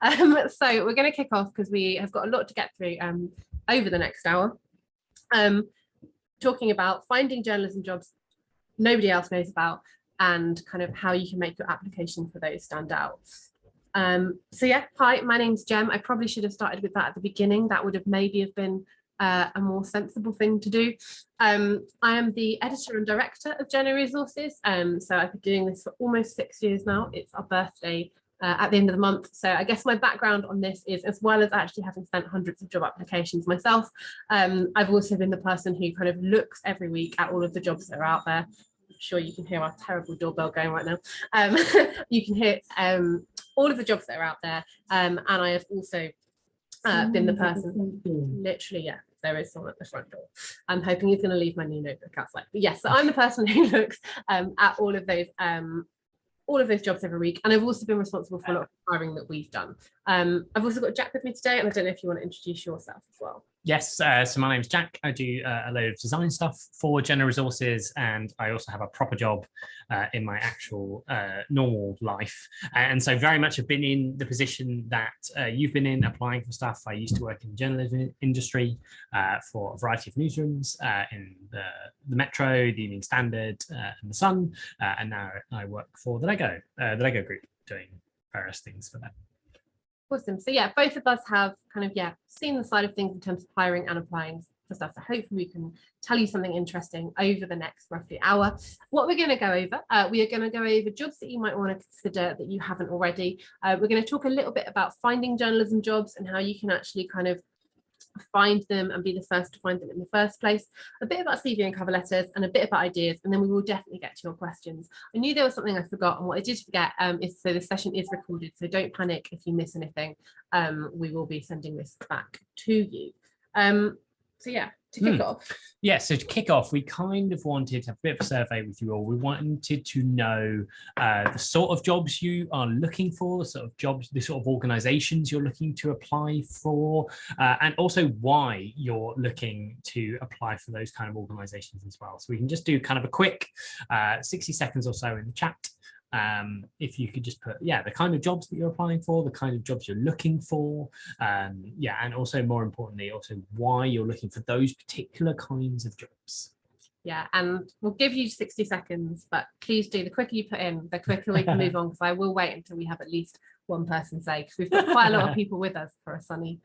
fun. So we're going to kick off because we have got a lot to get through over the next hour, talking about finding journalism jobs nobody else knows about and kind of how you can make your application for those stand out. So yeah, hi, my name's Jem. I probably should have started with that at the beginning. That would have maybe have been a more sensible thing to do. I am the editor and director of Journo Resources. So I've been doing this for almost 6 years now. It's our birthday at the end of the month. So I guess my background on this is, as well as actually having spent hundreds of job applications myself, I've also been the person who kind of looks every week at all of the jobs that are out there. I'm sure you can hear our terrible doorbell going right now. You can hear all of the jobs that are out there. And I have also been the person, literally, yeah, there is someone at the front door. I'm hoping he's going to leave my new notebook outside. But yes, so I'm the person who looks at all of those jobs every week. And I've also been responsible for a lot of hiring that we've done. I've also got Jack with me today, and I don't know if you want to introduce yourself as well. Yes, so my name's Jack. I do a load of design stuff for Journo Resources, and I also have a proper job in my actual normal life. And so very much have been in the position that you've been in, applying for stuff. I used to work in the journalism industry for a variety of newsrooms in the Metro, the Evening Standard, and the Sun. And now I work for the Lego Group, doing various things for them. Awesome. So yeah, both of us have kind of, seen the side of things in terms of hiring and applying for stuff. So hopefully we can tell you something interesting over the next roughly hour. What we're going to go over, we are going to go over jobs that you might want to consider that you haven't already. We're going to talk a little bit about finding journalism jobs and how you can actually kind of find them and be the first to find them in the first place, a bit about CV and cover letters, and a bit about ideas, and then we will definitely get to your questions. I knew there was something I forgot, and what I did forget is, so the session is recorded, so don't panic if you miss anything. We will be sending this back to you. So yeah, to kick off. Yeah, so to kick off, we kind of wanted to have a bit of a survey with you all. We wanted to know the sort of jobs you are looking for, the sort of jobs, the sort of organizations you're looking to apply for, and also why you're looking to apply for those kind of organizations as well. So we can just do kind of a quick 60 seconds or so in the chat. If you could just put the kind of jobs that you're applying for, the kind of jobs you're looking for, and also more importantly also why you're looking for those particular kinds of jobs. Yeah, and we'll give you 60 seconds, but please do, the quicker you put in, the quicker we can move on, because I will wait until we have at least one person say, because we've got quite a lot of people with us for a sunny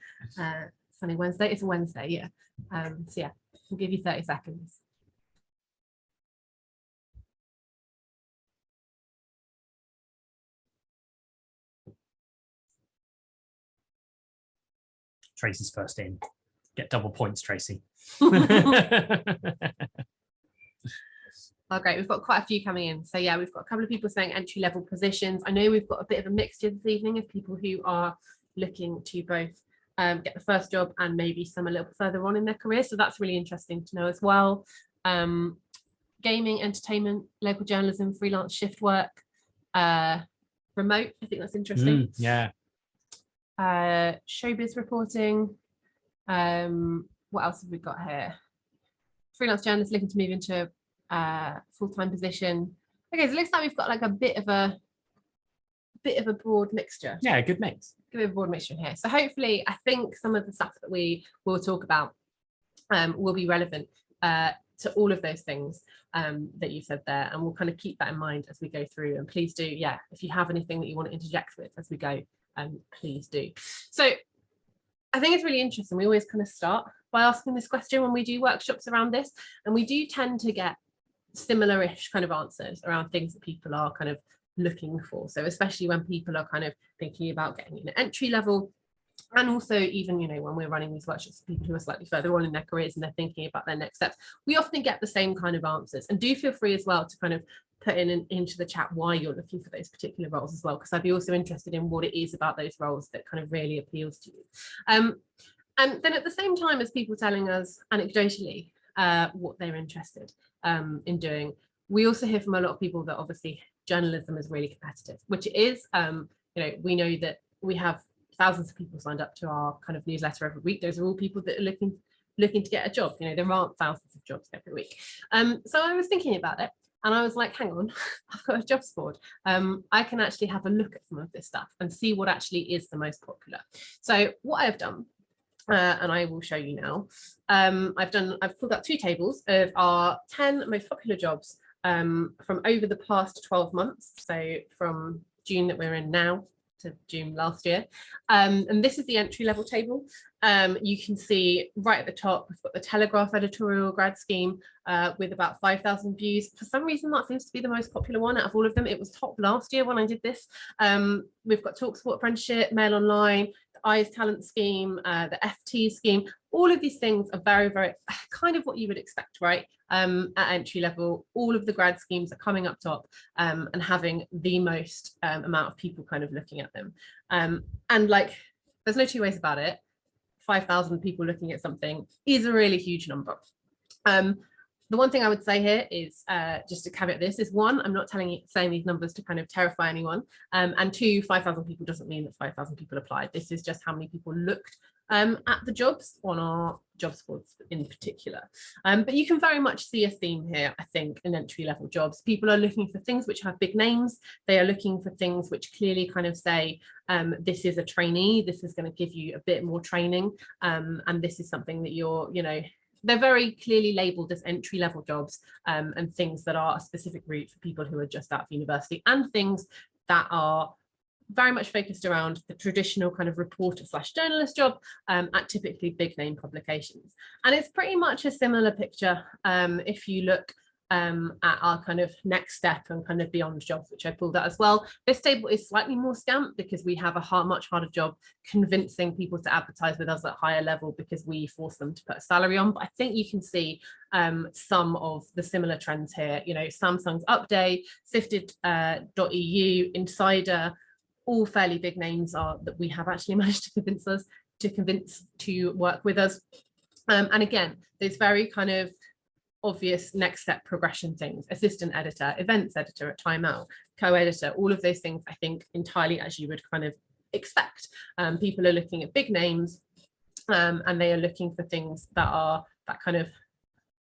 Wednesday. It's a Wednesday, yeah. So yeah, we'll give you 30 seconds. Tracy's first in. Get double points, Tracy. Oh, great. We've got quite a few coming in. So yeah, we've got a couple of people saying entry-level positions. I know we've got a bit of a mixture this evening of people who are looking to both get the first job and maybe some a little further on in their career. So that's really interesting to know as well. Gaming, entertainment, local journalism, freelance shift work, remote. I think that's interesting. Yeah. Showbiz reporting. What else have we got here? Freelance journalist looking to move into a full-time position. Okay, so it looks like we've got like a bit of a broad mixture. Yeah, a good mix. A bit of a broad mixture here. So hopefully, I think some of the stuff that we will talk about will be relevant to all of those things that you said there, and we'll kind of keep that in mind as we go through. And please do, if you have anything that you want to interject with as we go, please do. So I think it's really interesting. We always kind of start by asking this question when we do workshops around this, and we do tend to get similar-ish kind of answers around things that people are kind of looking for. So especially when people are kind of thinking about getting an entry level, and also even, when we're running these workshops for people who are slightly further on in their careers and they're thinking about their next steps, we often get the same kind of answers. And do feel free as well to kind of put into the chat why you're looking for those particular roles as well, because I'd be also interested in what it is about those roles that kind of really appeals to you. And then at the same time as people telling us anecdotally what they're interested in doing, we also hear from a lot of people that obviously journalism is really competitive, which it is. We know that we have thousands of people signed up to our kind of newsletter every week. Those are all people that are looking to get a job. There aren't thousands of jobs every week. So I was thinking about it. And I was like, hang on, I've got a jobs board. I can actually have a look at some of this stuff and see what actually is the most popular. So what I've done, and I will show you now, I've pulled up 2 tables of our 10 most popular jobs from over the past 12 months. So from June that we're in now to June last year. And this is the entry level table. You can see right at the top, we've got the Telegraph editorial grad scheme with about 5,000 views. For some reason, that seems to be the most popular one out of all of them. It was top last year when I did this. We've got TalkSport apprenticeship, Mail Online, the IS talent scheme, the FT scheme. All of these things are very, very kind of what you would expect, right? At entry level, all of the grad schemes are coming up top and having the most amount of people kind of looking at them. And like, there's no 2 ways about it. 5,000 people looking at something is a really huge number. The one thing I would say here is just to caveat this is 1, I'm not saying these numbers to kind of terrify anyone. And 2, 5,000 people doesn't mean that 5,000 people applied. This is just how many people looked at the jobs on our jobs boards in particular. But you can very much see a theme here, I think, in entry level jobs. People are looking for things which have big names. They are looking for things which clearly kind of say, this is a trainee, this is going to give you a bit more training. And this is something that you're, you know, they're very clearly labelled as entry level jobs and things that are a specific route for people who are just out of university, and things that are very much focused around the traditional kind of reporter / journalist job at typically big name publications. And it's pretty much a similar picture if you look at our kind of next step and kind of beyond jobs, which I pulled out as well. This table is slightly more scant because we have a much harder job convincing people to advertise with us at higher level because we force them to put a salary on. But I think you can see some of the similar trends here. You know, Samsung's Update, Sifted.eu, Insider, all fairly big names are that we have actually managed to convince to work with us. And again, there's very kind of obvious next step progression things: assistant editor, events editor at Time Out, co-editor, all of those things, I think, entirely as you would kind of expect. People are looking at big names and they are looking for things that are that kind of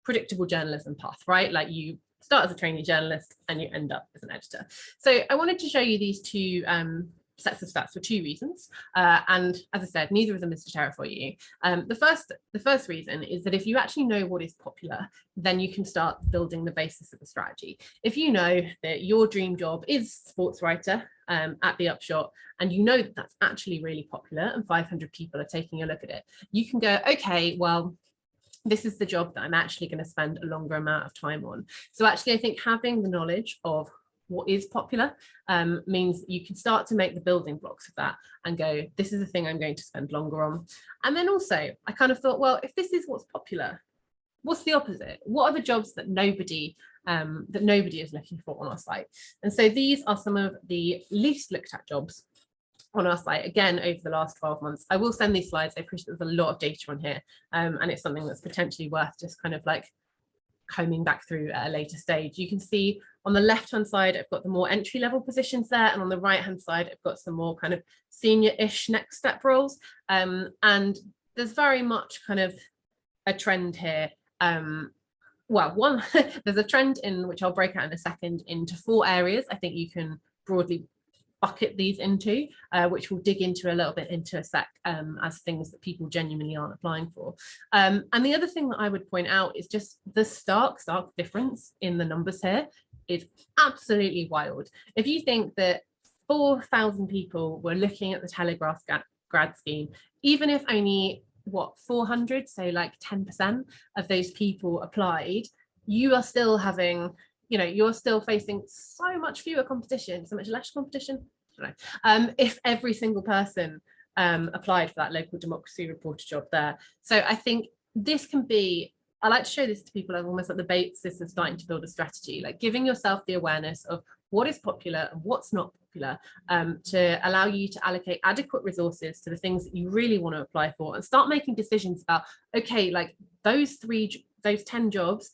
predictable journalism path, right? Like you start as a trainee journalist and you end up as an editor. So I wanted to show you these 2 sets of stats for 2 reasons. And as I said, neither of them is to terrify you. The first reason is that if you actually know what is popular, then you can start building the basis of a strategy. If you know that your dream job is sports writer at the Upshot, and you know that that's actually really popular and 500 people are taking a look at it, you can go, okay, well, this is the job that I'm actually going to spend a longer amount of time on. So actually, I think having the knowledge of what is popular means that you can start to make the building blocks of that and go, this is the thing I'm going to spend longer on. And then also, I kind of thought, well, if this is what's popular, what's the opposite? What are the jobs that nobody is looking for on our site? And so these are some of the least looked at jobs on our site, again, over the last 12 months. I will send these slides. I appreciate there's a lot of data on here, and it's something that's potentially worth just kind of like combing back through at a later stage. You can see on the left-hand side, I've got the more entry-level positions there, and on the right-hand side, I've got some more kind of senior-ish next step roles. And there's very much kind of a trend here. Well, one, there's a trend in which I'll break out in a second into 4 areas I think you can broadly bucket these into, which we'll dig into a little bit into a sec as things that people genuinely aren't applying for. And the other thing that I would point out is just the stark difference in the numbers here is absolutely wild. If you think that 4,000 people were looking at the Telegraph grad scheme, even if only, what, 400, so like 10% of those people applied, you are still having, you know, you're still facing so much fewer competition, so much less competition, I don't know, if every single person applied for that local democracy reporter job there. So I think this can be, I like to show this to people as almost like the basis of starting to build a strategy, like giving yourself the awareness of what is popular and what's not popular, to allow you to allocate adequate resources to the things that you really want to apply for, and start making decisions about, okay, like those 10 jobs,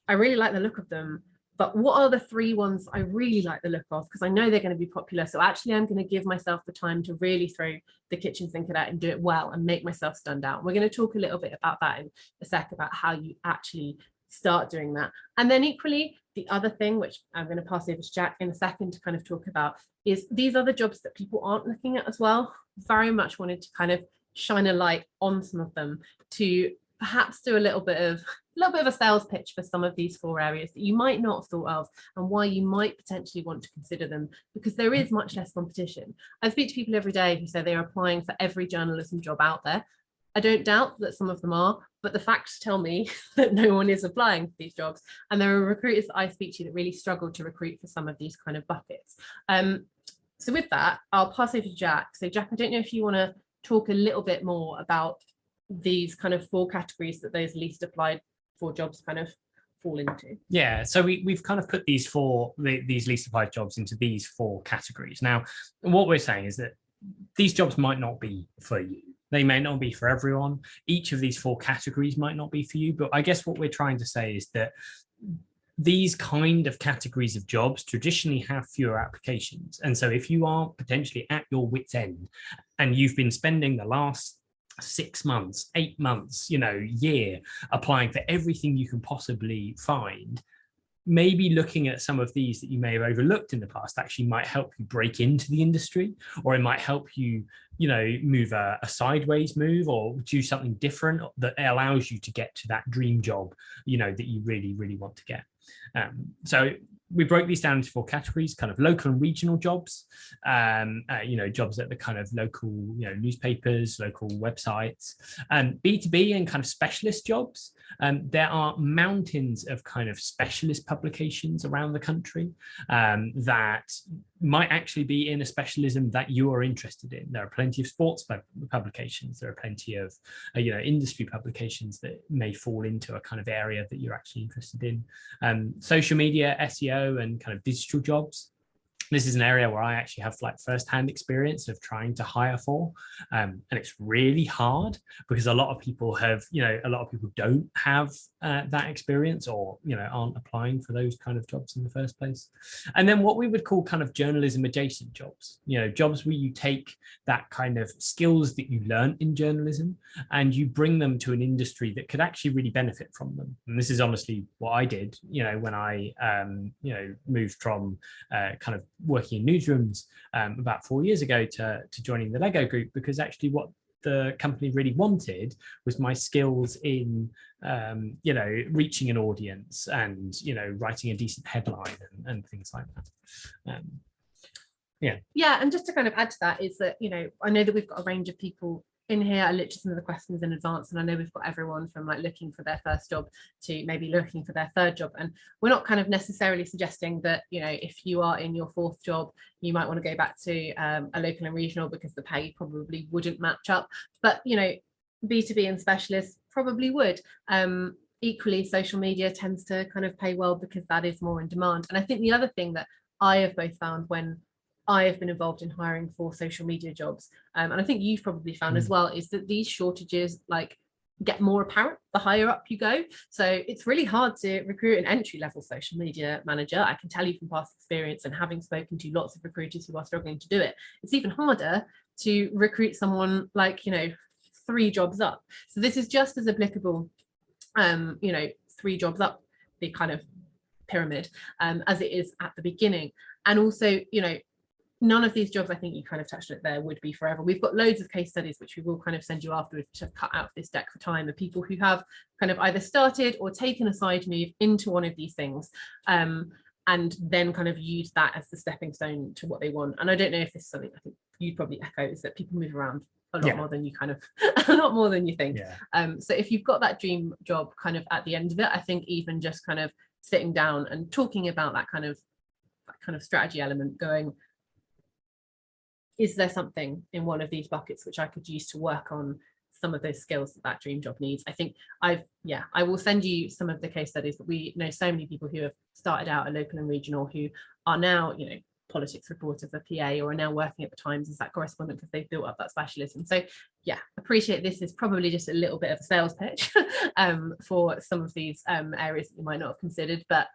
I really like the look of them, but what are the 3 ones I really like the look of? Because I know they're going to be popular. So actually, I'm going to give myself the time to really throw the kitchen sink at it and do it well and make myself stand out. We're going to talk a little bit about that in a sec, about how you actually start doing that. And then equally, The other thing, which I'm going to pass over to Jack in a second to kind of talk about, is these other jobs that people aren't looking at as well. Very much wanted to kind of shine a light on some of them to perhaps do a little bit of a sales pitch for some of these 4 areas that you might not have thought of, and why you might potentially want to consider them, because there is much less competition. I speak to people every day who say they're applying for every journalism job out there. I don't doubt that some of them are, but the facts tell me that no one is applying for these jobs. And there are recruiters that I speak to that really struggle to recruit for some of these kind of buckets. So with that, I'll pass over to Jack. So Jack, I don't know if you want to talk a little bit more about these kind of 4 categories that those least applied for jobs kind of fall into. Yeah, so we've kind of put these least applied jobs into these 4 categories. Now, what we're saying is that these jobs might not be for you. They may not be for everyone. Each of these 4 categories might not be for you. But I guess what we're trying to say is that these kind of categories of jobs traditionally have fewer applications. And so if you are potentially at your wit's end and you've been spending the last 6 months, 8 months, year applying for everything you can possibly find, maybe looking at some of these that you may have overlooked in the past actually might help you break into the industry, or it might help you, move a sideways move or do something different that allows you to get to that dream job, that you really, really want to get. So we broke these down into 4 categories: kind of local and regional jobs, jobs at the kind of local, newspapers, local websites, B2B and kind of specialist jobs. There are mountains of kind of specialist publications around the country that might actually be in a specialism that you are interested in. There are plenty of sports publications. There are plenty of, industry publications that may fall into a kind of area that you're actually interested in. Social media, SEO, and kind of digital jobs. This is an area where I actually have like firsthand experience of trying to hire for, and it's really hard because a lot of people don't have that experience, or aren't applying for those kind of jobs in the first place. And then what we would call kind of journalism adjacent jobs, jobs where you take that kind of skills that you learn in journalism and you bring them to an industry that could actually really benefit from them. And this is honestly what I did, when I moved from kind of working in newsrooms about 4 years ago to joining the Lego group, because actually what the company really wanted was my skills in reaching an audience and writing a decent headline and things like that. And just to kind of add to that is that I know that we've got a range of people in here. I looked at some of the questions in advance, and I know we've got everyone from like looking for their first job to maybe looking for their 3rd job. And we're not kind of necessarily suggesting that if you are in your 4th job, you might want to go back to a local and regional because the pay probably wouldn't match up. But B2B and specialists probably would. Equally, social media tends to kind of pay well because that is more in demand. And I think the other thing that I have both found when I have been involved in hiring for social media jobs, and I think you've probably found as well, is that these shortages get more apparent the higher up you go. So it's really hard to recruit an entry-level social media manager. I can tell you from past experience and having spoken to lots of recruiters who are struggling to do it, it's even harder to recruit someone 3 jobs up. So this is just as applicable, 3 jobs up the kind of pyramid as it is at the beginning. And also, none of these jobs, I think you kind of touched on it there, would be forever. We've got loads of case studies, which we will kind of send you afterwards to cut out of this deck for time, of people who have kind of either started or taken a side move into one of these things, and then kind of use that as the stepping stone to what they want. And I don't know if this is something I think you'd probably echo, is that people move around a lot more than you kind of, a lot more than you think. So if you've got that dream job kind of at the end of it, I think even just kind of sitting down and talking about that kind of strategy element, going, is there something in one of these buckets which I could use to work on some of those skills that dream job needs? I think I will send you some of the case studies, but we know so many people who have started out at local and regional who are now, politics reporter for PA, or are now working at the Times as that correspondent because they've built up that specialism. So appreciate this is probably just a little bit of a sales pitch for some of these areas that you might not have considered, but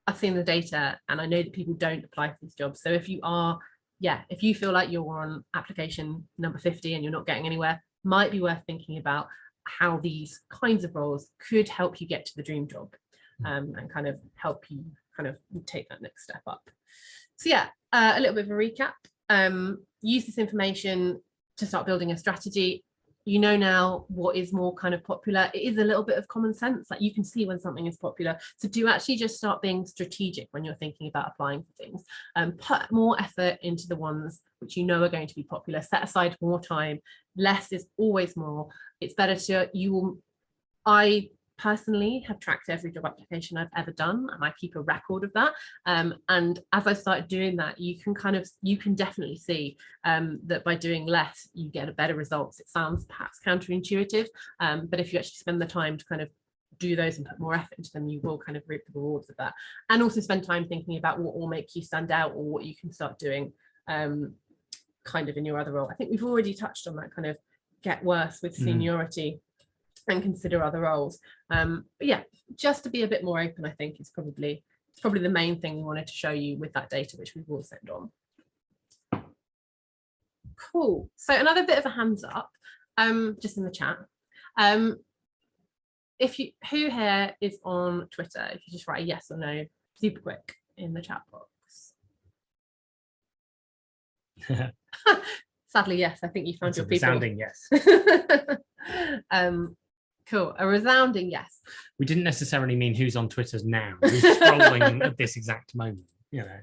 I've seen the data and I know that people don't apply for these jobs. So if you are, if you feel like you're on application number 50 and you're not getting anywhere, might be worth thinking about how these kinds of roles could help you get to the dream job, and kind of help you kind of take that next step up. So yeah, a little bit of a recap. Use this information to start building a strategy. You know now what is more kind of popular. It is a little bit of common sense, like you can see when something is popular. So do actually just start being strategic when you're thinking about applying for things. Put more effort into the ones which you know are going to be popular. Set aside more time. Less is always more. It's better to, I personally have tracked every job application I've ever done, and I keep a record of that. And as I started doing that, you can definitely see that by doing less, you get a better results. It sounds perhaps counterintuitive, but if you actually spend the time to kind of do those and put more effort into them, you will kind of reap the rewards of that. And also spend time thinking about what will make you stand out, or what you can start doing kind of in your other role. I think we've already touched on that, kind of get worse with seniority and consider other roles. But yeah, just to be a bit more open, I think it's probably the main thing we wanted to show you with that data, which we will send on. Cool. So another bit of a hands up, just in the chat. Who here is on Twitter? If you just write a yes or no, super quick in the chat box. Sadly, yes. I think you found your people. Resounding yes. Cool, a resounding yes. We didn't necessarily mean who's on Twitter now, who's scrolling at this exact moment, you know.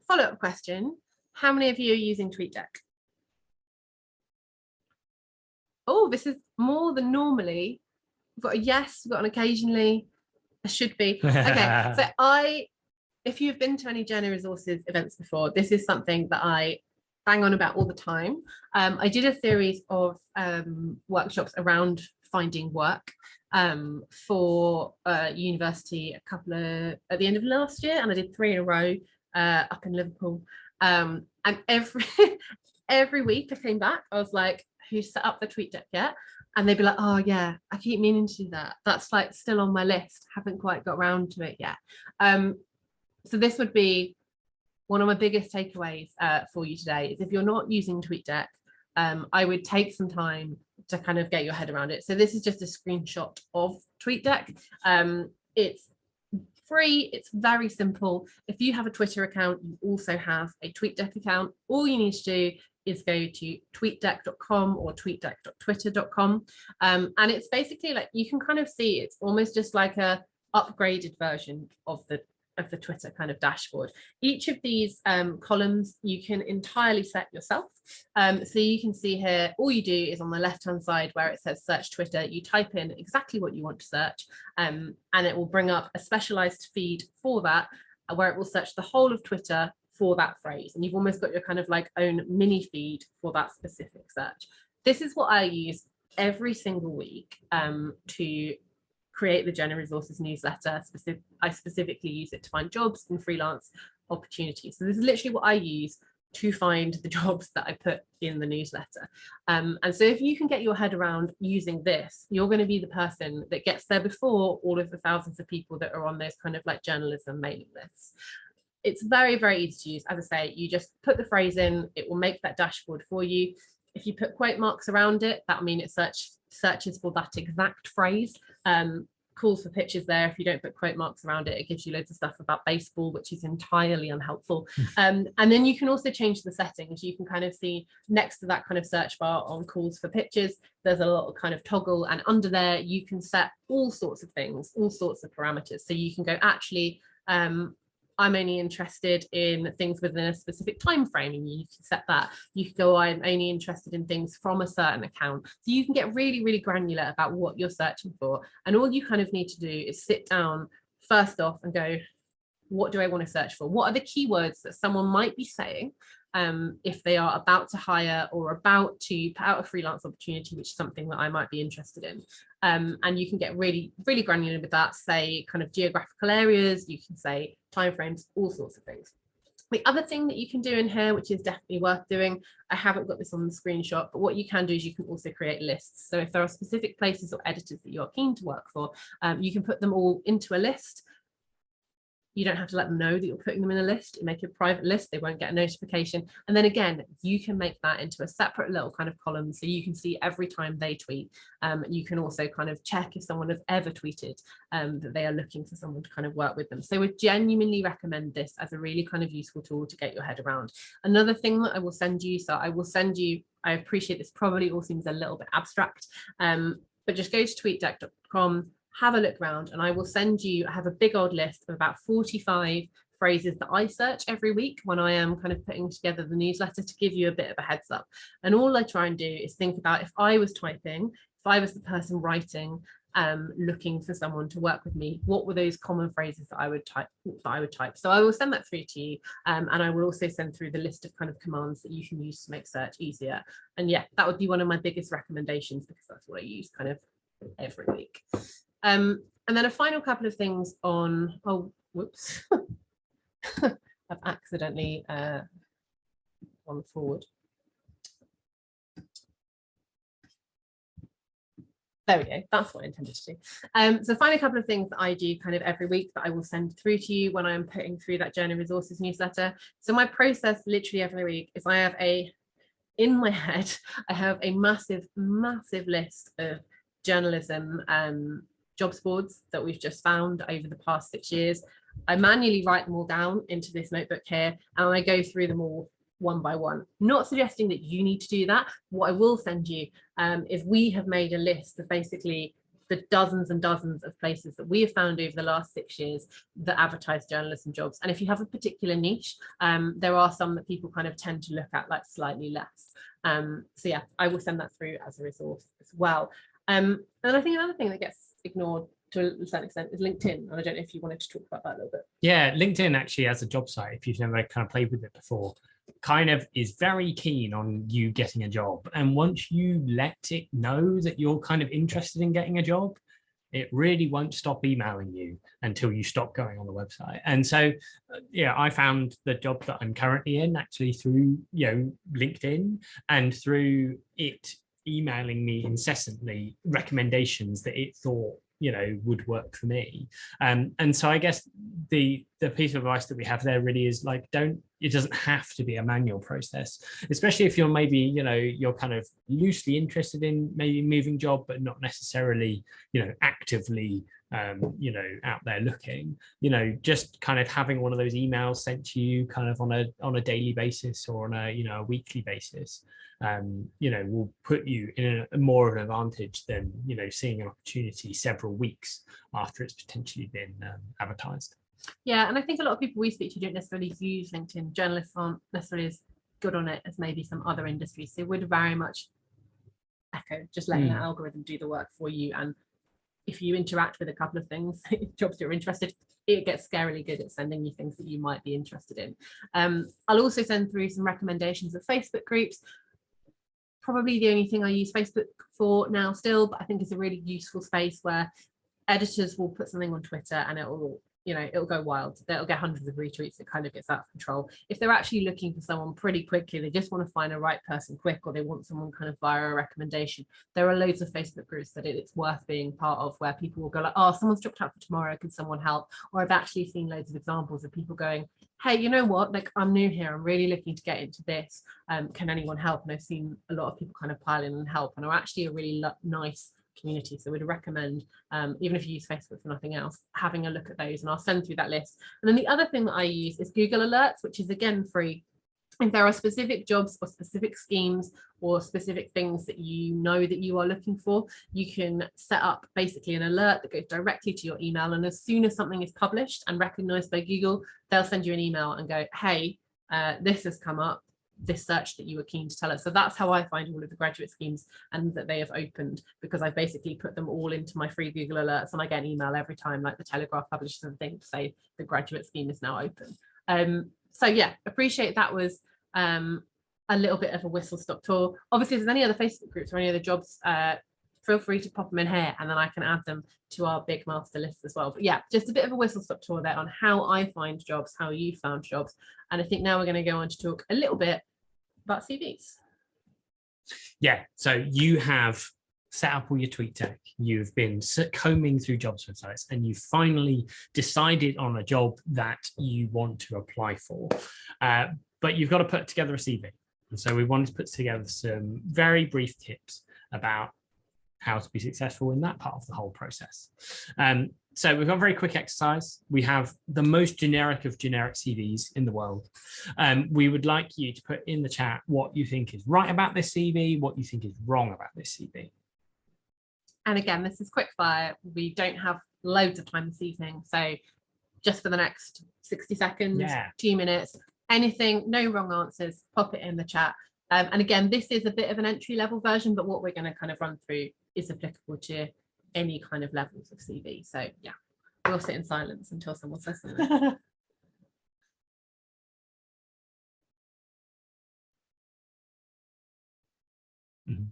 Follow-up question: how many of you are using Tweetdeck? Oh, this is more than normally. We've got a yes, we've got an occasionally, a should be. Okay, so if you've been to any Journo Resources events before, this is something that I bang on about all the time. I did a series of workshops around finding work for university at the end of last year, and I did 3 in a row up in Liverpool. And every week I came back, I was like, who set up the Tweetdeck yet? And they'd be like, oh yeah, I keep meaning to do that. That's like still on my list, haven't quite got around to it yet. So this would be one of my biggest takeaways for you today, is if you're not using Tweetdeck, I would take some time to kind of get your head around it. So this is just a screenshot of Tweetdeck. It's free, it's very simple. If you have a Twitter account, you also have a Tweetdeck account. All you need to do is go to tweetdeck.com or tweetdeck.twitter.com. And it's basically like, you can kind of see, it's almost just like a upgraded version of the Twitter kind of dashboard. Each of these columns you can entirely set yourself. So you can see here, all you do is on the left hand side where it says search Twitter, you type in exactly what you want to search, and it will bring up a specialized feed for that, where it will search the whole of Twitter for that phrase, and you've almost got your kind of like own mini feed for that specific search. This is what I use every single week to create the Journo Resources newsletter. I specifically use it to find jobs and freelance opportunities. So this is literally what I use to find the jobs that I put in the newsletter. And so if you can get your head around using this, you're going to be the person that gets there before all of the thousands of people that are on those kind of like journalism mailing lists. It's very, very easy to use. As I say, you just put the phrase in, it will make that dashboard for you. If you put quote marks around it, that means it searches for that exact phrase. Calls for pictures there. If you don't put quote marks around it, it gives you loads of stuff about baseball, which is entirely unhelpful. And then you can also change the settings. You can kind of see next to that kind of search bar on calls for pictures, there's a little kind of toggle, and under there you can set all sorts of things, all sorts of parameters. So you can go, actually, I'm only interested in things within a specific time frame, and you can set that. You can go, I'm only interested in things from a certain account. So you can get really, really granular about what you're searching for. And all you kind of need to do is sit down first off and go, what do I want to search for? What are the keywords that someone might be saying if they are about to hire or about to put out a freelance opportunity, which is something that I might be interested in. And you can get really, really granular with that, say kind of geographical areas, you can say timeframes, all sorts of things. The other thing that you can do in here, which is definitely worth doing, I haven't got this on the screenshot, but what you can do is you can also create lists. So if there are specific places or editors that you're keen to work for, you can put them all into a list. You don't have to let them know that you're putting them in a list. You make a private list, they won't get a notification. And then again, you can make that into a separate little kind of column, so you can see every time they tweet. You can also kind of check if someone has ever tweeted that they are looking for someone to kind of work with them. So we genuinely recommend this as a really kind of useful tool to get your head around. Another thing that I will send you, I appreciate this probably all seems a little bit abstract, but just go to tweetdeck.com, have a look around, and I will send you, I have a big old list of about 45 phrases that I search every week when I am kind of putting together the newsletter, to give you a bit of a heads up. And all I try and do is think about, if I was typing, if I was the person writing, looking for someone to work with me, what were those common phrases that I would type. So I will send that through to you, and I will also send through the list of kind of commands that you can use to make search easier. And yeah, that would be one of my biggest recommendations, because that's what I use kind of every week. And then a final couple of things on, oh, whoops, I've accidentally gone forward. There we go, that's what I intended to do. So find a couple of things that I do kind of every week that I will send through to you when I'm putting through that Journo Resources newsletter. So my process literally every week is, I have in my head, I have a massive list of journalism jobs boards that we've just found over the past 6 years. I manually write them all down into this notebook here, and I go through them all one by one. Not suggesting that you need to do that. What I will send you is, we have made a list of basically the dozens and dozens of places that we have found over the last 6 years that advertise journalism jobs. And if you have a particular niche, there are some that people kind of tend to look at like slightly less. So yeah, I will send that through as a resource as well. And I think another thing that gets ignored to a certain extent is LinkedIn. And I don't know if you wanted to talk about that a little bit. Yeah, LinkedIn actually, as a job site, if you've never kind of played with it before, kind of is very keen on you getting a job. And once you let it know that you're kind of interested in getting a job, it really won't stop emailing you until you stop going on the website. And so, yeah, I found the job that I'm currently in actually through, LinkedIn, and through it emailing me incessantly recommendations that it thought would work for me. And so I guess the piece of advice that we have there really is like, it doesn't have to be a manual process, especially if you're maybe, you're kind of loosely interested in maybe moving job, but not necessarily, actively, out there looking, just kind of having one of those emails sent to you kind of on a daily basis or on a weekly basis, will put you in a more of an advantage than, seeing an opportunity several weeks after it's potentially been advertised. Yeah, and I think a lot of people we speak to don't necessarily use LinkedIn. Journalists aren't necessarily as good on it as maybe some other industries. So would very much echo just letting the algorithm do the work for you. And if you interact with a couple of things, jobs you're interested, it gets scarily good at sending you things that you might be interested in. I'll also send through some recommendations of Facebook groups. Probably the only thing I use Facebook for now still, but I think it's a really useful space where editors will put something on Twitter and it'll go wild. They'll get hundreds of retweets. It kind of gets out of control. If they're actually looking for someone pretty quickly, they just want to find a right person quick, or they want someone kind of via a recommendation, there are loads of Facebook groups that it's worth being part of, where people will go like, oh, someone's dropped out for tomorrow, can someone help? Or I've actually seen loads of examples of people going, hey, you know what, like, I'm new here, I'm really looking to get into this, can anyone help? And I've seen a lot of people kind of pile in and help, and are actually a really nice community. So we'd recommend, even if you use Facebook for nothing else, having a look at those, and I'll send through that list. And then the other thing that I use is Google Alerts, which is again free. If there are specific jobs or specific schemes or specific things that that you are looking for, you can set up basically an alert that goes directly to your email, and as soon as something is published and recognized by Google, they'll send you an email and go, hey, this has come up, this search that you were keen to tell us. So that's how I find all of the graduate schemes and that they have opened, because I've basically put them all into my free Google Alerts, and I get an email every time, like the Telegraph publishes something to say the graduate scheme is now open. So yeah, appreciate that was a little bit of a whistle-stop tour. Obviously, if there's any other Facebook groups or any other jobs, feel free to pop them in here, and then I can add them to our big master list as well. But yeah, just a bit of a whistle-stop tour there on how I find jobs, how you found jobs. And I think now we're going to go on to talk a little bit about CVs. Yeah, so you have set up all your Tweetdeck, you've been combing through jobs websites, and you finally decided on a job that you want to apply for. But you've got to put together a CV. And so we wanted to put together some very brief tips about how to be successful in that part of the whole process. So we've got a very quick exercise. We have the most generic of generic CVs in the world. We would like you to put in the chat what you think is right about this CV, what you think is wrong about this CV. And again, this is quick fire. We don't have loads of time this evening. So just for the next 60 seconds, 2 minutes, anything, no wrong answers, pop it in the chat. And again, this is a bit of an entry level version, but what we're going to kind of run through is applicable to any kind of levels of CV. So yeah, we'll sit in silence until someone says something. Mm-hmm.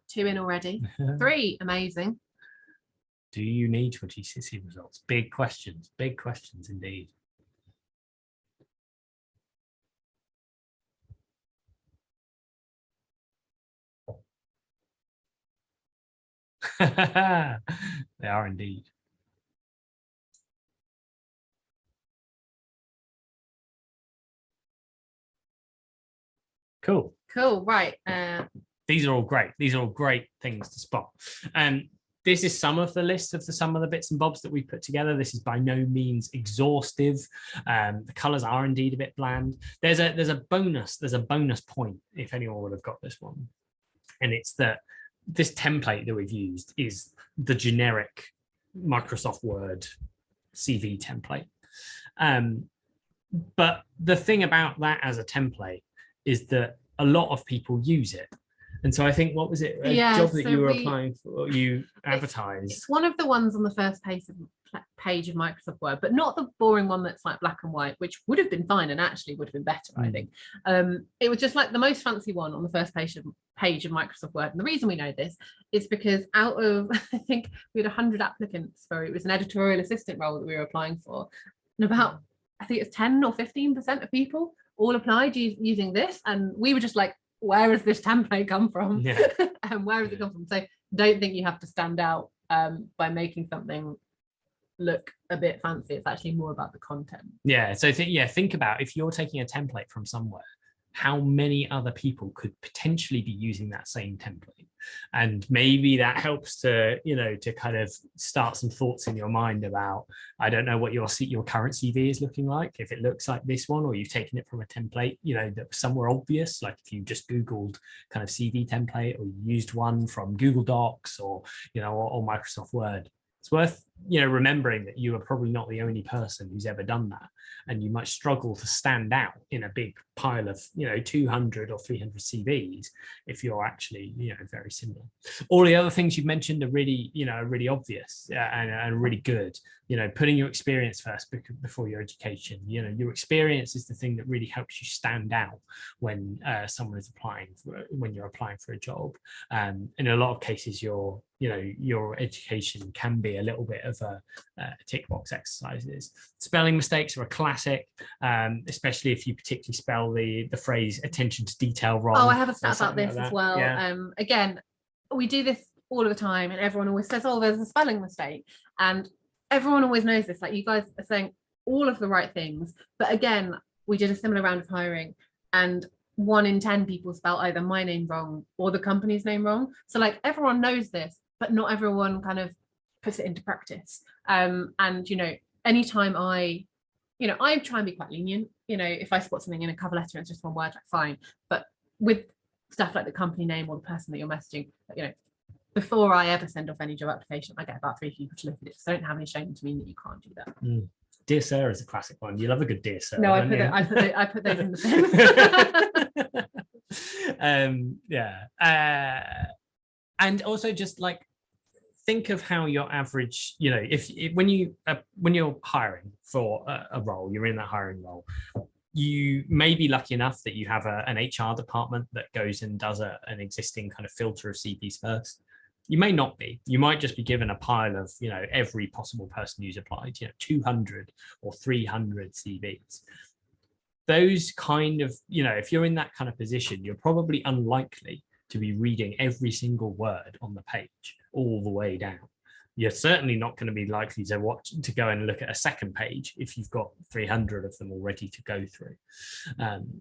2 in already. 3, amazing. Do you need 2060 results? Big questions indeed. They are indeed. Cool. Right. These are all great. These are all great things to spot. This is some of the list of some of the bits and bobs that we put together. This is by no means exhaustive. The colors are indeed a bit bland. There's a bonus point if anyone would have got this one, and it's that this template that we've used is the generic Microsoft Word CV template. But the thing about that as a template is that a lot of people use it. And so I think, what was it? A job that you were applying for, you advertised? It's one of the ones on the first page of Microsoft Word, but not the boring one that's like black and white, which would have been fine and actually would have been better, I think. It was just like the most fancy one on the first page of Microsoft Word. And the reason we know this is because out of, I think we had 100 applicants for it was an editorial assistant role that we were applying for. And about, I think it's 10 or 15% of people all applied using this. And we were just like, where has this template come from? And where has it come from? So don't think you have to stand out by making something look a bit fancy. It's actually more about the content. So think about, if you're taking a template from somewhere, how many other people could potentially be using that same template? And maybe that helps to, to kind of start some thoughts in your mind about, I don't know what your current CV is looking like, if it looks like this one, or you've taken it from a template, that was somewhere obvious, like if you just Googled kind of CV template, or you used one from Google Docs or Microsoft Word. It's worth, remembering that you are probably not the only person who's ever done that. And you might struggle to stand out in a big pile of, 200 or 300 CVs if you're actually, very similar. All the other things you've mentioned are really, really obvious and really good. Putting your experience first before your education. Your experience is the thing that really helps you stand out when someone is when you're applying for a job. In a lot of cases, your education can be a little bit of a tick box exercises. Spelling mistakes are a classic, especially if you particularly spell the phrase attention to detail wrong. Oh, I have a stat about this as well. Again, we do this all of the time and everyone always says, oh, there's a spelling mistake. And everyone always knows this, like you guys are saying all of the right things. But again, we did a similar round of hiring and 1 in 10 people spell either my name wrong or the company's name wrong. So like everyone knows this, but not everyone kind of puts it into practice. And anytime I try and be quite lenient. If I spot something in a cover letter and it's just one word, like fine. But with stuff like the company name or the person that you're messaging, before I ever send off any job application, I get about 3 people to look at it. So don't have any shame to mean that you can't do that. Dear Sir is a classic one. You love a good Dear Sir. No, I put those in the bin. And also just like, think of how your average, when you're hiring for a role, you're in that hiring role, you may be lucky enough that you have an HR department that goes and does an existing kind of filter of CVs first. You may not be. You might just be given a pile of, every possible person who's applied, 200 or 300 CVs. Those kind of, if you're in that kind of position, you're probably unlikely to be reading every single word on the page all the way down. You're certainly not going to be likely to go and look at a second page if you've got 300 of them already to go through.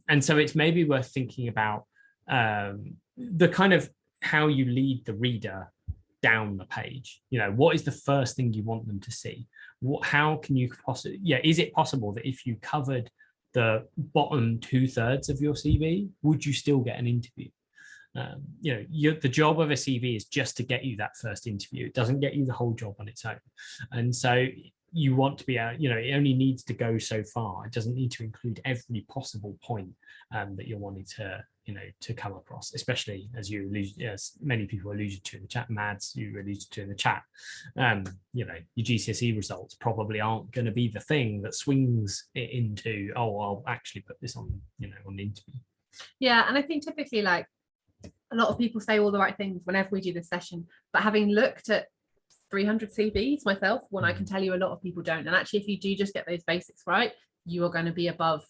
And so it's maybe worth thinking about the kind of how you lead the reader down the page. What is the first thing you want them to see? How can you possibly, is it possible that if you covered the bottom 2/3 of your CV, would you still get an interview? The job of a CV is just to get you that first interview. It doesn't get you the whole job on its own. And so you want to be out, it only needs to go so far. It doesn't need to include every possible point that you're wanting to come across, especially as many people alluded to in the chat, Mads, you alluded to in the chat, your GCSE results probably aren't going to be the thing that swings it into, I'll actually put this on, on the interview. Yeah, and I think typically a lot of people say all the right things whenever we do this session, but having looked at 300 CVs myself, I can tell you a lot of people don't. And actually, if you do just get those basics right, you are going to be above,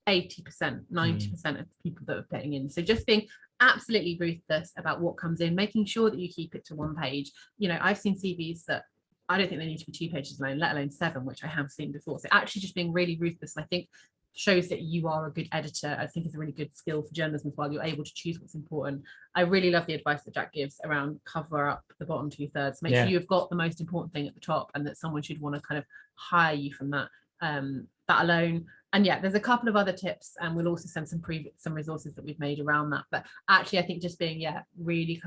80%, 90% of the people that are putting in. So just being absolutely ruthless about what comes in, making sure that you keep it to one page. I've seen CVs that I don't think they need to be 2 pages long, let alone 7, which I have seen before. So actually just being really ruthless, I think, shows that you are a good editor. I think it's a really good skill for journalism as well. You're able to choose what's important. I really love the advice that Jack gives around cover up the bottom 2/3. Make sure you've got the most important thing at the top, and that someone should want to kind of hire you from that alone. And there's a couple of other tips, and we'll also send some resources that we've made around that. But actually, I think just being really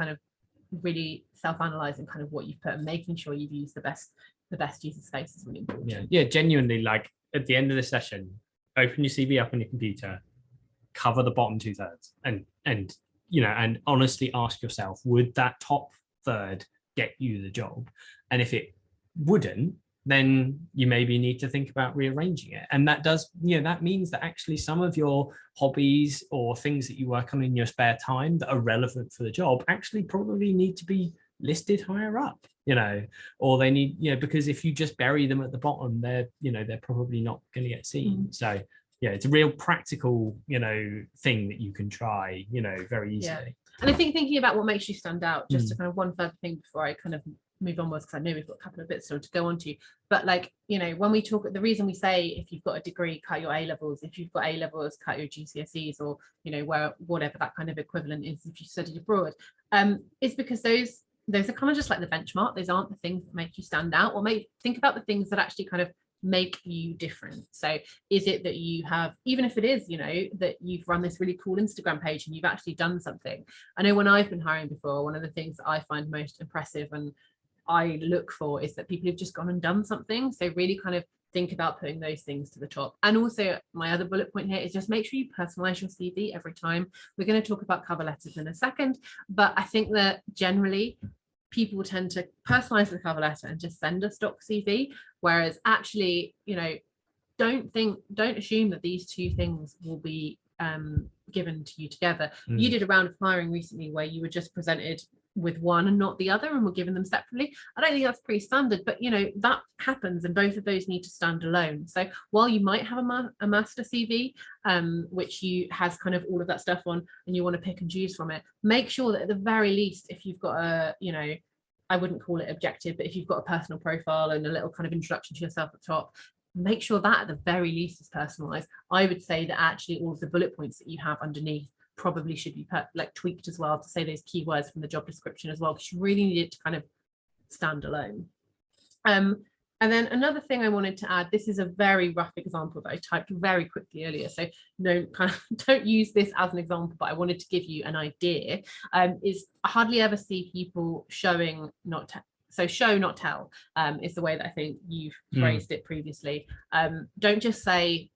self-analyzing kind of what you've put and making sure you've used the best user space is really important. Yeah, genuinely, at the end of the session, open your CV up on your computer, cover the bottom 2/3, and honestly ask yourself, would that top third get you the job? And if it wouldn't, then you maybe need to think about rearranging it. And that does, that means that actually some of your hobbies or things that you work on in your spare time that are relevant for the job actually probably need to be listed higher up, or they need, because if you just bury them at the bottom, they're probably not going to get seen. So it's a real practical, thing that you can try, very easily. And I think thinking about what makes you stand out, just to kind of one further thing before I kind of move onwards, because I know we've got a couple of bits still to go on to, but when we talk, the reason we say if you've got a degree, cut your A-levels, if you've got A-levels, cut your GCSEs, or whatever that kind of equivalent is if you studied abroad, is because those are kind of just like the benchmark. Those aren't the things that make you stand out, or think about the things that actually kind of make you different. So is it that you have, even if it is, that you've run this really cool Instagram page and you've actually done something? I know when I've been hiring before, one of the things that I find most impressive and I look for is that people have just gone and done something. So really kind of think about putting those things to the top. And also my other bullet point here is just make sure you personalize your CV every time. We're going to talk about cover letters in a second, but I think that generally people tend to personalize the cover letter and just send a stock CV, whereas actually, don't assume that these two things will be given to you together. You did a round of hiring recently where you were just presented with one and not the other, and we're given them separately. I don't think that's pretty standard, but that happens, and both of those need to stand alone. So while you might have a master CV which has kind of all of that stuff on, and you want to pick and choose from it, make sure that at the very least, if you've got a I wouldn't call it objective, but if you've got a personal profile and a little kind of introduction to yourself at the top, make sure that at the very least is personalized. I would say that actually all of the bullet points that you have underneath probably should be tweaked as well to say those keywords from the job description as well, because you really need it to kind of stand alone. And then another thing I wanted to add, this is a very rough example that I typed very quickly earlier, so don't use this as an example, but I wanted to give you an idea, is I hardly ever see people showing not show not tell is the way that I think you've phrased it previously. Don't just say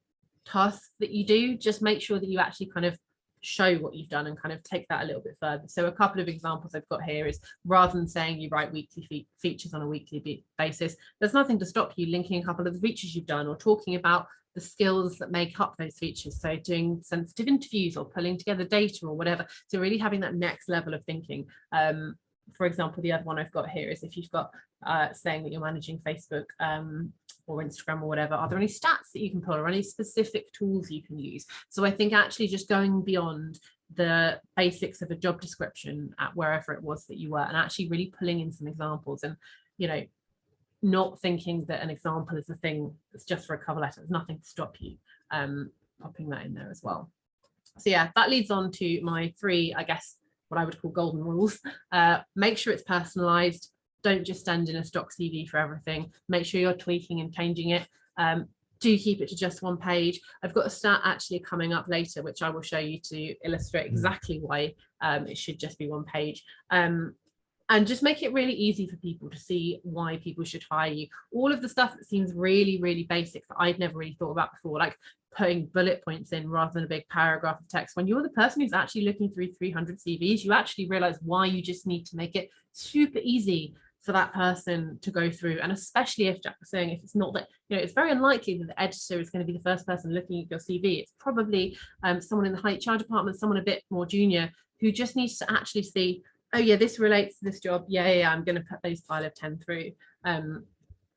tasks that you do, just make sure that you actually kind of show what you've done and kind of take that a little bit further. So a couple of examples I've got here is, rather than saying you write weekly features on a weekly basis, there's nothing to stop you linking a couple of the features you've done or talking about the skills that make up those features. So doing sensitive interviews or pulling together data or whatever. So really having that next level of thinking. for example, the other one I've got here is if you've got saying that you're managing Facebook or Instagram or whatever, are there any stats that you can pull or any specific tools you can use? So I think actually just going beyond the basics of a job description at wherever it was that you were, and actually really pulling in some examples, and not thinking that an example is a thing that's just for a cover letter. There's nothing to stop you popping that in there as well. So yeah, that leads on to my 3, I guess, what I would call golden rules. Make sure it's personalized. Don't just send in a stock CV for everything. Make sure you're tweaking and changing it. Do keep it to just 1 page. I've got a stat actually coming up later, which I will show you to illustrate exactly why it should just be 1 page. And just make it really easy for people to see why people should hire you. All of the stuff that seems really, really basic that I'd never really thought about before, like putting bullet points in rather than a big paragraph of text. When you're the person who's actually looking through 300 CVs, you actually realize why you just need to make it super easy for that person to go through. And especially if Jack was saying, if it's not that, it's very unlikely that the editor is going to be the first person looking at your CV. It's probably someone in the HR department, someone a bit more junior, who just needs to actually see, oh yeah, this relates to this job. Yeah, I'm going to put those 5 of 10 through.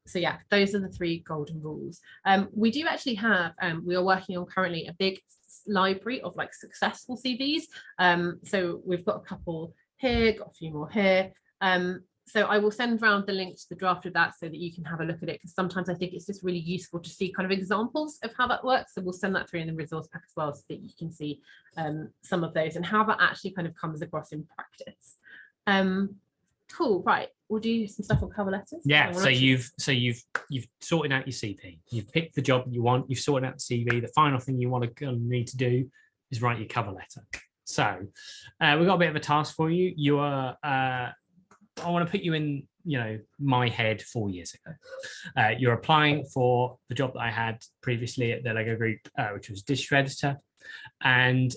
So yeah, those are the 3 golden rules. We do actually have, we are working on currently a big library of like successful CVs. So we've got a couple here, got a few more here. So I will send around the link to the draft of that so that you can have a look at it, because sometimes I think it's just really useful to see kind of examples of how that works. So we'll send that through in the resource pack as well so that you can see some of those and how that actually kind of comes across in practice. Cool, right, we'll do some stuff on cover letters. Yeah, so you've sorted out your CV, you've picked the job you want, you've sorted out the CV. The final thing you need to do is write your cover letter. So we've got a bit of a task for you. You are I want to put you in my head 4 years ago. You're applying for the job that I had previously at the Lego Group, which was digital editor, and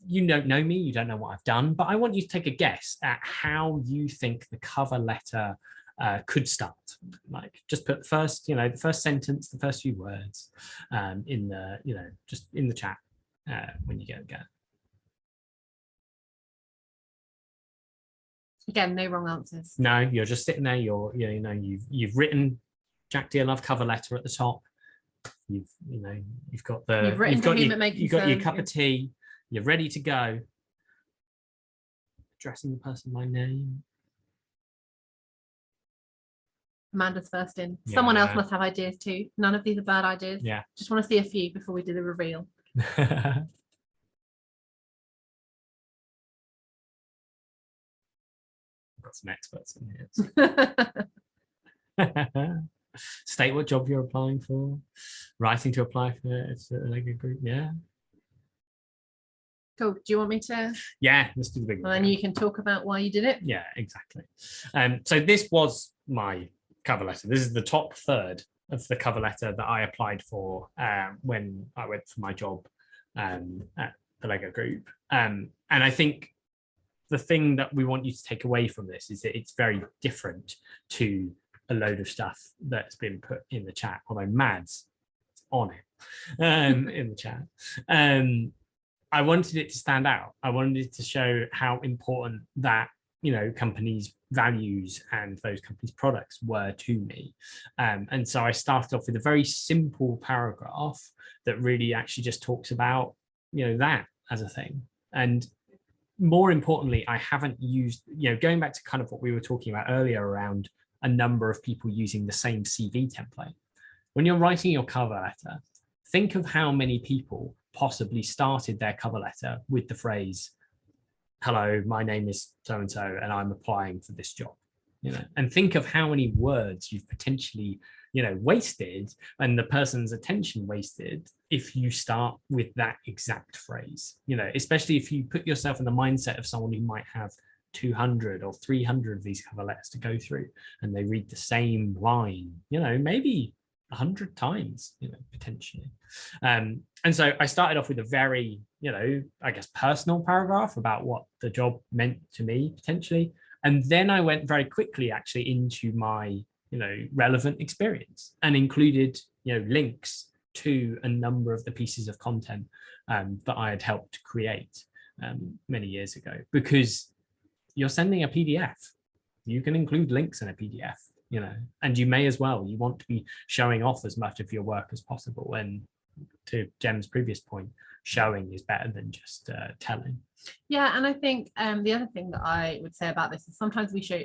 you don't know me, you don't know what I've done, but I want you to take a guess at how you think the cover letter could start. Like, just put the first, the first sentence, the first few words in the, just in the chat when you get again. Again, no wrong answers. No, you're just sitting there. You've written Jack Dear Love cover letter at the top. You've got your cup of tea. You're ready to go. Addressing the person by name. Amanda's first in. Someone else must have ideas too. None of these are bad ideas. Yeah. Just want to see a few before we do the reveal. Got some experts in here. State what job you're applying for. Writing to apply for it. It's a Lego Group. Yeah. Cool. Do you want me to? Yeah, let's do the big one. And then you can talk about why you did it. Yeah, exactly. So this was my cover letter. This is the top third of the cover letter that I applied for when I went for my job at the Lego Group. And I think the thing that we want you to take away from this is that it's very different to a load of stuff that's been put in the chat, although Mads is on it in the chat. I wanted it to stand out. I wanted it to show how important that, companies' values and those companies' products were to me. And so I started off with a very simple paragraph that really actually just talks about, that as a thing. And more importantly, I haven't used, going back to kind of what we were talking about earlier around a number of people using the same CV template. When you're writing your cover letter, think of how many people possibly started their cover letter with the phrase, hello, my name is so-and-so, and I'm applying for this job, and think of how many words you've potentially, wasted and the person's attention wasted if you start with that exact phrase, especially if you put yourself in the mindset of someone who might have 200 or 300 of these cover letters to go through and they read the same line, maybe 100 times, potentially. And so I started off with a very, I guess, personal paragraph about what the job meant to me potentially. And then I went very quickly actually into my, relevant experience and included, links to a number of the pieces of content that I had helped create many years ago, because you're sending a PDF. You can include links in a PDF, you know, and you may as well. You want to be showing off as much of your work as possible. And to Jem's previous point, showing is better than just telling. Yeah, and I think the other thing that I would say about this is sometimes we show,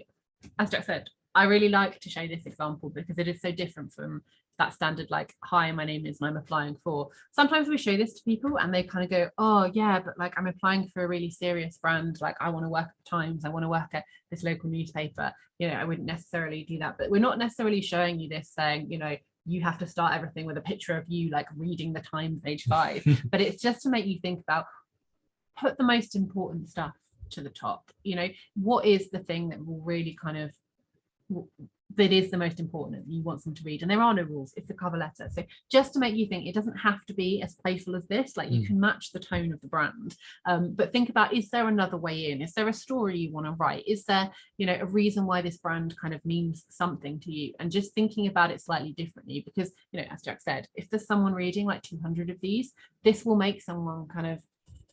as Jack said, I really like to show this example because it is so different from that standard, like, hi, my name is and I'm applying for. Sometimes we show this to people and they kind of go, oh yeah, but like I'm applying for a really serious brand, like I want to work at the Times, I want to work at this local newspaper, you know, I wouldn't necessarily do that. But we're not necessarily showing you this saying, you know, you have to start everything with a picture of you like reading the Times page 5, but it's just to make you think about, put the most important stuff to the top. You know, what is the thing that will really kind of, that is the most important that you want them to read? And there are no rules, it's a cover letter. So just to make you think, it doesn't have to be as playful as this, like you can match the tone of the brand, but think about, is there another way in? Is there a story you want to write? Is there, you know, a reason why this brand kind of means something to you? And just thinking about it slightly differently, because, you know, as Jack said, if there's someone reading like 200 of these, this will make someone kind of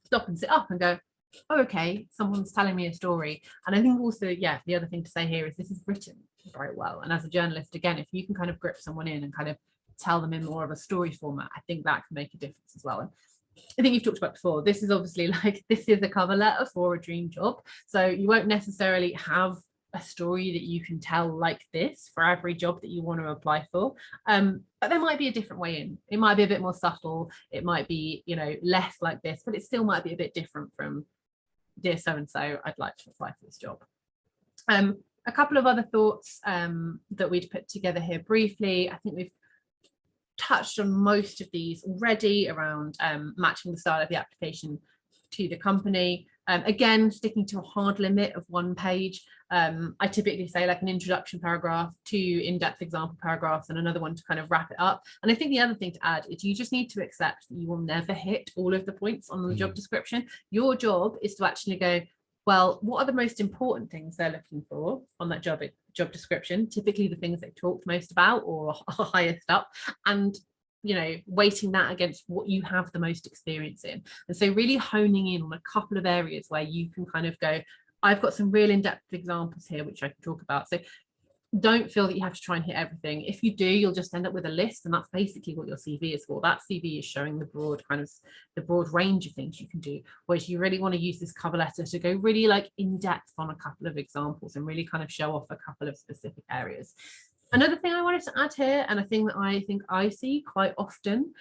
stop and sit up and go, oh, okay, someone's telling me a story. And I think also, yeah, the other thing to say here is this is written very well. And as a journalist, again, if you can kind of grip someone in and kind of tell them in more of a story format, I think that can make a difference as well. And I think you've talked about before, this is obviously like, this is a cover letter for a dream job. So you won't necessarily have a story that you can tell like this for every job that you want to apply for. But there might be a different way in. It might be a bit more subtle. It might be, you know, less like this, but it still might be a bit different from, dear so-and-so, I'd like to apply for this job. A couple of other thoughts that we'd put together here briefly. I think we've touched on most of these already around matching the style of the application to the company. Again, sticking to a hard limit of 1 page. I typically say like an introduction paragraph, 2 in-depth example paragraphs, and another one to kind of wrap it up. And I think the other thing to add is you just need to accept that you will never hit all of the points on the job description. Your job is to actually go, well, what are the most important things they're looking for on that job description? Typically the things they talked most about or are highest up, and, you know, weighting that against what you have the most experience in. And so really honing in on a couple of areas where you can kind of go, I've got some real in-depth examples here which I can talk about. So don't feel that you have to try and hit everything. If you do, you'll just end up with a list, and that's basically what your CV is for. That CV is showing the broad kind of the broad range of things you can do, whereas you really want to use this cover letter to go really like in depth on a couple of examples and really kind of show off a couple of specific areas. Another thing I wanted to add here, and a thing that I think I see quite often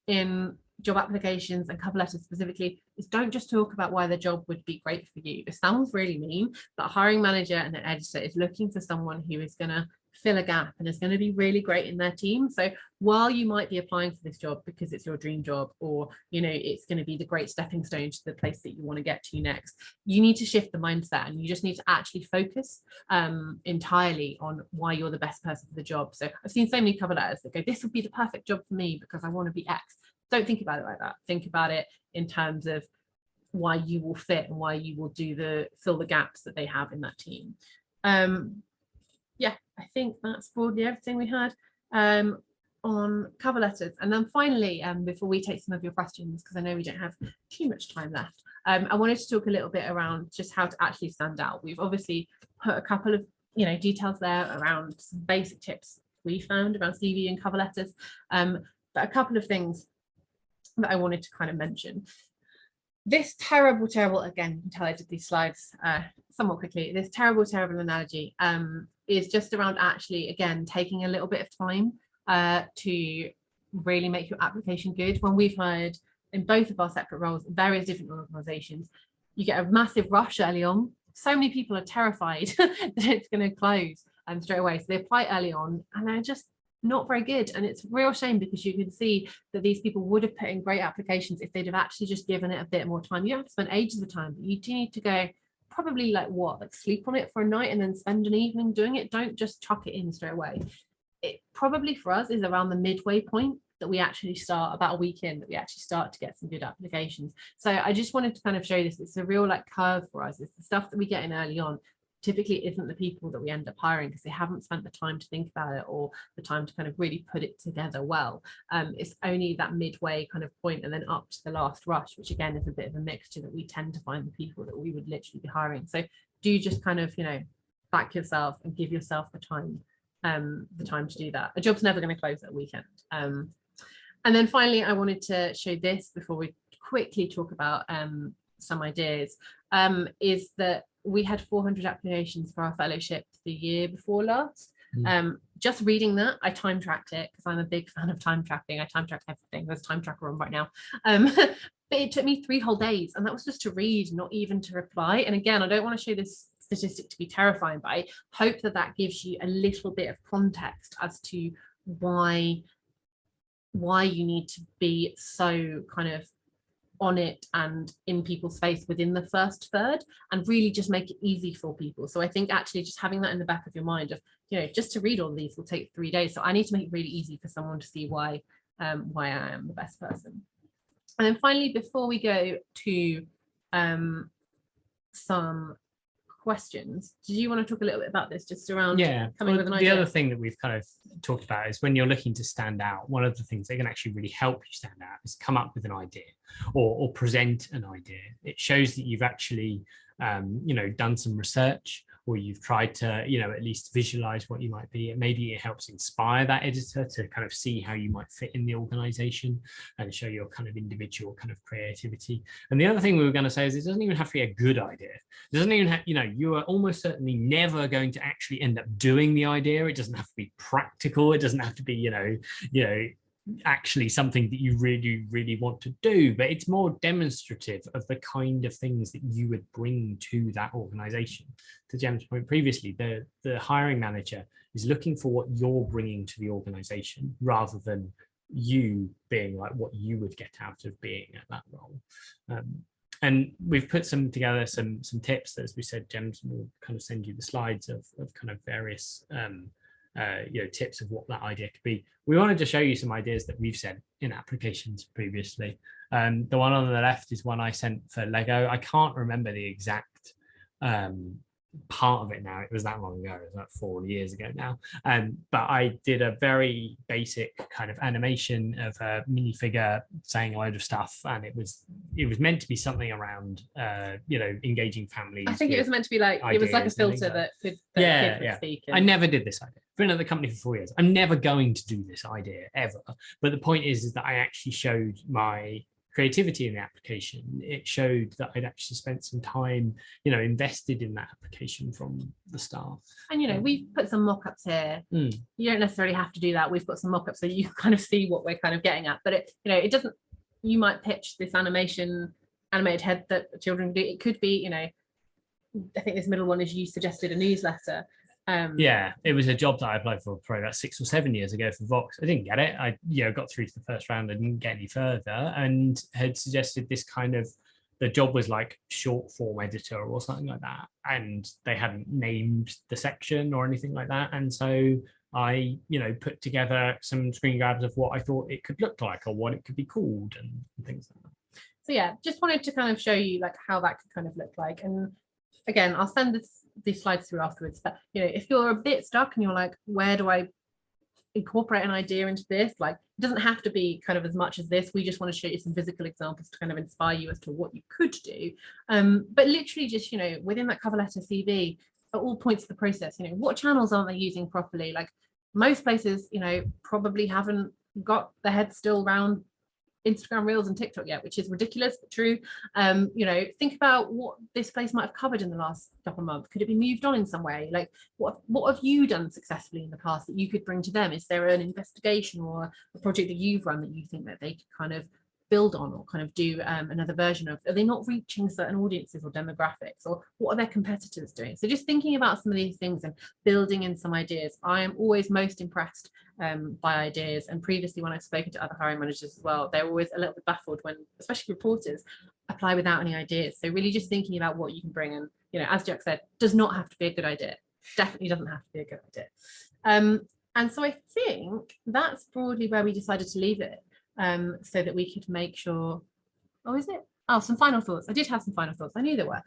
in job applications and cover letters specifically, is don't just talk about why the job would be great for you. It sounds really mean, but a hiring manager and an editor is looking for someone who is going to fill a gap and is going to be really great in their team. So while you might be applying for this job because it's your dream job, or, you know, it's going to be the great stepping stone to the place that you want to get to next, you need to shift the mindset, and you just need to actually focus entirely on why you're the best person for the job. So I've seen so many cover letters that go, this would be the perfect job for me because I want to be X. Don't think about it like that. Think about it in terms of why you will fit and why you will do fill the gaps that they have in that team. Yeah, I think that's broadly everything we had on cover letters. And then finally, before we take some of your questions, because I know we don't have too much time left, I wanted to talk a little bit around just how to actually stand out. We've obviously put a couple of, you know, details there around some basic tips we found around CV and cover letters, but a couple of things that I wanted to kind of mention. This terrible, again, you can tell I did these slides somewhat quickly. This terrible analogy is just around actually, again, taking a little bit of time to really make your application good. When we've hired in both of our separate roles, various different organizations, you get a massive rush early on. So many people are terrified that it's going to close straight away. So they apply early on and they're just not very good. And it's a real shame, because you can see that these people would have put in great applications if they'd have actually just given it a bit more time. You don't have to spend ages of time, but you do need to go probably like sleep on it for a night and then spend an evening doing it. Don't just chuck it in straight away. It probably for us is around the midway point that we actually start, about a week in, that we actually start to get some good applications. So I just wanted to kind of show this. It's a real like curve for us. It's the stuff that we get in early on. typically isn't the people that we end up hiring because they haven't spent the time to think about it or the time to kind of really put it together well. It's only that midway kind of point and then up to the last rush, which again is a bit of a mixture that we tend to find the people that we would literally be hiring. So do just kind of, back yourself and give yourself the time to do that. A job's never going to close at a weekend. And then finally, I wanted to show this before we quickly talk about some ideas, is that we had 400 applications for our fellowship the year before last. Just reading that, I time tracked it because I'm a big fan of time tracking. I time track everything. There's a time tracker on right now. But it took me 3 whole days, and that was just to read, not even to reply. And again, I don't want to show this statistic to be terrifying, but I hope that that gives you a little bit of context as to why you need to be so kind of on it and in people's face within the first third, and really just make it easy for people. So I think actually just having that in the back of your mind of, just to read all these will take 3 days. So I need to make it really easy for someone to see why I am the best person. And then finally, before we go to some questions, did you want to talk a little bit about this, just around coming with an idea? The other thing that we've kind of talked about is when you're looking to stand out, one of the things that can actually really help you stand out is come up with an idea or present an idea. It shows that you've actually done some research, or you've tried to at least visualize what you might be, and maybe it helps inspire that editor to kind of see how you might fit in the organization and show your kind of individual kind of creativity. And the other thing we were going to say is it doesn't even have to be a good idea. It doesn't even have, you are almost certainly never going to actually end up doing the idea. It doesn't have to be practical. It doesn't have to be actually something that you really, really want to do, but it's more demonstrative of the kind of things that you would bring to that organization. To Jem's point previously, the hiring manager is looking for what you're bringing to the organization rather than you being like what you would get out of being at that role. And we've put together some tips that, as we said, Jems will kind of send you the slides of kind of various tips of what that idea could be. We wanted to show you some ideas that we've sent in applications previously. The one on the left is one I sent for Lego. I can't remember the exact part of it now. It was that long ago. It was like 4 years ago now. But I did a very basic kind of animation of a minifigure saying a load of stuff, and it was meant to be something around engaging families. I think it was meant to be like, it was like a filter that could speak. I never did this idea. I've been at the company for 4 years. I'm never going to do this idea ever. But the point is that I actually showed my creativity in the application. It showed that I'd actually spent some time, invested in that application from the start. And we've put some mock-ups here. You don't necessarily have to do that. We've got some mock-ups so you kind of see what we're kind of getting at. But it doesn't. You might pitch this animated head that children do. It could be, I think this middle one is you suggested a newsletter. It was a job that I applied for probably about 6 or 7 years ago for Vox. I didn't get it. I got through to the first round. I didn't get any further, and had suggested this kind of, the job was like short form editor or something like that, and they hadn't named the section or anything like that. And so I put together some screen grabs of what I thought it could look like or what it could be called and things like that. So just wanted to kind of show you like how that could kind of look like. And again, I'll send these slides through afterwards, but if you're a bit stuck and you're like, where do I incorporate an idea into this? Like, it doesn't have to be kind of as much as this. We just want to show you some physical examples to kind of inspire you as to what you could do. But literally just, within that cover letter CV, at all points of the process, what channels aren't they using properly? Like most places, probably haven't got their head still around Instagram Reels and TikTok yet, which is ridiculous but true. Think about what this place might have covered in the last couple of months. Could it be moved on in some way? Like what have you done successfully in the past that you could bring to them? Is there an investigation or a project that you've run that you think that they could kind of build on or kind of do another version of? Are they not reaching certain audiences or demographics, or what are their competitors doing? So just thinking about some of these things and building in some ideas. I am always most impressed by ideas, and previously when I've spoken to other hiring managers as well, they're always a little bit baffled when, especially reporters, apply without any ideas. So really just thinking about what you can bring, and as Jack said, does not have to be a good idea. Definitely doesn't have to be a good idea. And so I think that's broadly where we decided to leave it, so that we could make sure. Oh, is it? Oh, some final thoughts. I did have some final thoughts. I knew there were.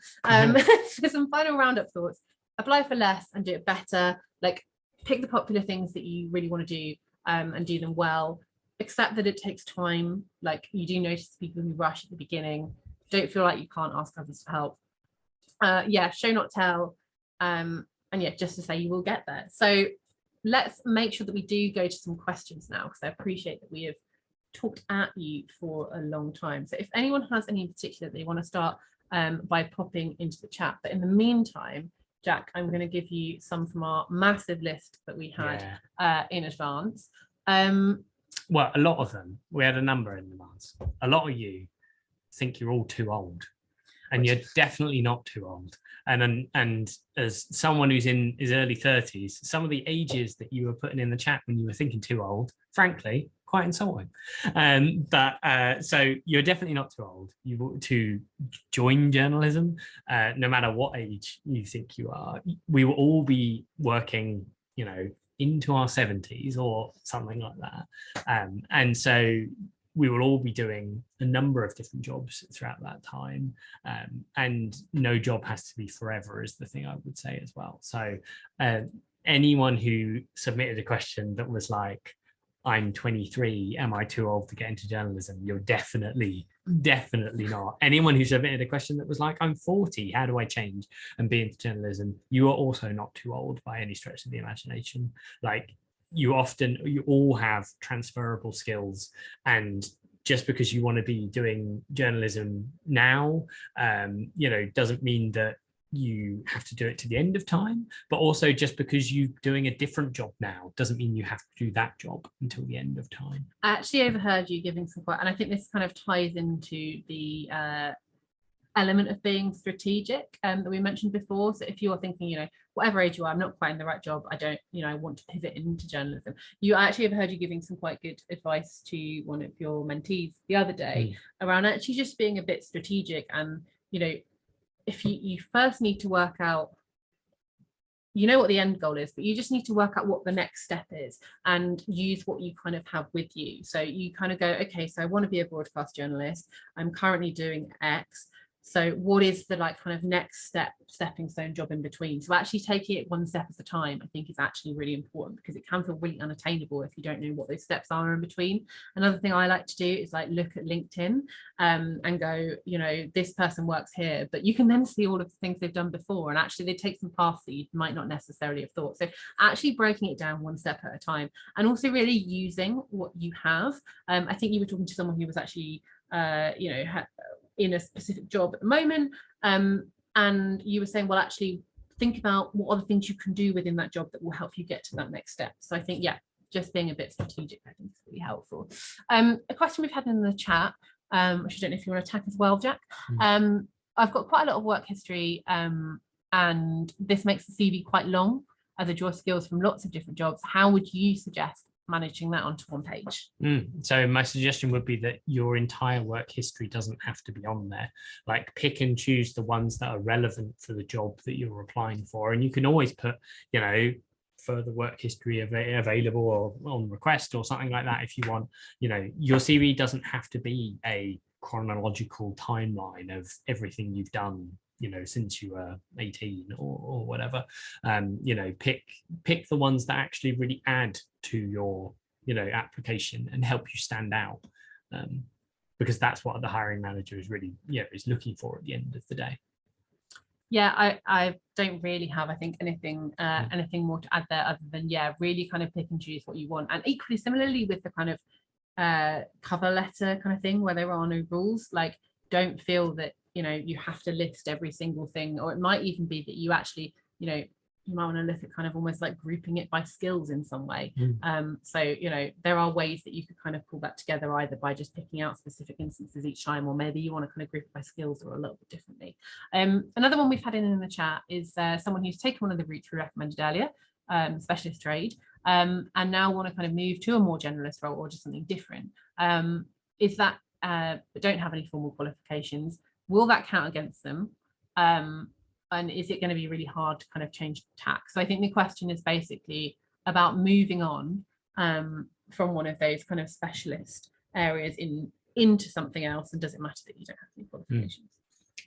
So some final roundup thoughts. apply for less and do it better. Like, pick the popular things that you really want to do, and do them well. Accept that it takes time. Like, you do notice people who rush at the beginning. Don't feel like you can't ask others for help. Yeah, show not tell. And yeah, just to say you will get there. So let's make sure that we do go to some questions now, because I appreciate that we have talked at you for a long time. So if anyone has any in particular they want to start by popping into the chat. But in the meantime, Jack, I'm going to give you some from our massive list that we had in advance. Well, a lot of them. We had a number in advance. A lot of you think you're all too old, and you're definitely not too old. And as someone who's in his early 30s, some of the ages that you were putting in the chat when you were thinking too old, frankly, quite insulting. So you're definitely not too old to join journalism, no matter what age you think you are. We will all be working, into our 70s or something like that. And so we will all be doing a number of different jobs throughout that time. And no job has to be forever is the thing I would say as well. So anyone who submitted a question that was like, I'm 23, am I too old to get into journalism? You're definitely not. Anyone who submitted a question that was like, I'm 40, how do I change and be into journalism? You are also not too old by any stretch of the imagination. Like, you all have transferable skills, and just because you want to be doing journalism now, doesn't mean that you have to do it to the end of time. But also, just because you're doing a different job now doesn't mean you have to do that job until the end of time. I actually overheard you giving some quite, and I think this kind of ties into the element of being strategic that we mentioned before. So if you're thinking, whatever age you are, I'm not quite in the right job, I don't, I want to pivot into journalism. I actually overheard you giving some quite good advice to one of your mentees the other day around actually just being a bit strategic. And, if you first need to work out, what the end goal is, but you just need to work out what the next step is and use what you kind of have with you. So you kind of go, okay, so I want to be a broadcast journalist. I'm currently doing X. So what is the kind of next stepping stone job in between? So actually taking it one step at a time, I think, is actually really important, because it can feel really unattainable if you don't know what those steps are in between. Another thing I like to do is look at LinkedIn and go, this person works here, but you can then see all of the things they've done before, and actually they take some paths that you might not necessarily have thought. So actually breaking it down one step at a time, and also really using what you have. I think you were talking to someone who was actually, in a specific job at the moment, and you were saying, well, actually think about what other things you can do within that job that will help you get to that next step. So I think, just being a bit strategic, I think, is really helpful. A question we've had in the chat, which I don't know if you want to attack as well, Jack. I've got quite a lot of work history, and this makes the CV quite long as I draw skills from lots of different jobs. How would you suggest managing that onto one page? So my suggestion would be that your entire work history doesn't have to be on there. Pick and choose the ones that are relevant for the job that you're applying for, and you can always put further work history available or on request or something like that if you want. Your CV doesn't have to be a chronological timeline of everything you've done since you were 18 or whatever. Pick the ones that actually really add to your application and help you stand out, because that's what the hiring manager is really is looking for at the end of the day. I don't really have, I think, anything more to add there, other than really kind of pick and choose what you want. And equally similarly with the kind of cover letter kind of thing, where there are no rules, don't feel that you have to list every single thing. Or it might even be that you actually you might want to look at kind of almost grouping it by skills in some way. So there are ways that you could kind of pull that together, either by just picking out specific instances each time, or maybe you want to kind of group it by skills or a little bit differently. Another one we've had in the chat is someone who's taken one of the routes we recommended earlier, specialist trade, and now want to kind of move to a more generalist role or just something different. Is that but don't have any formal qualifications? Will that count against them? And is it going to be really hard to kind of change tack? So I think the question is basically about moving on from one of those kind of specialist areas into something else, and does it matter that you don't have any qualifications?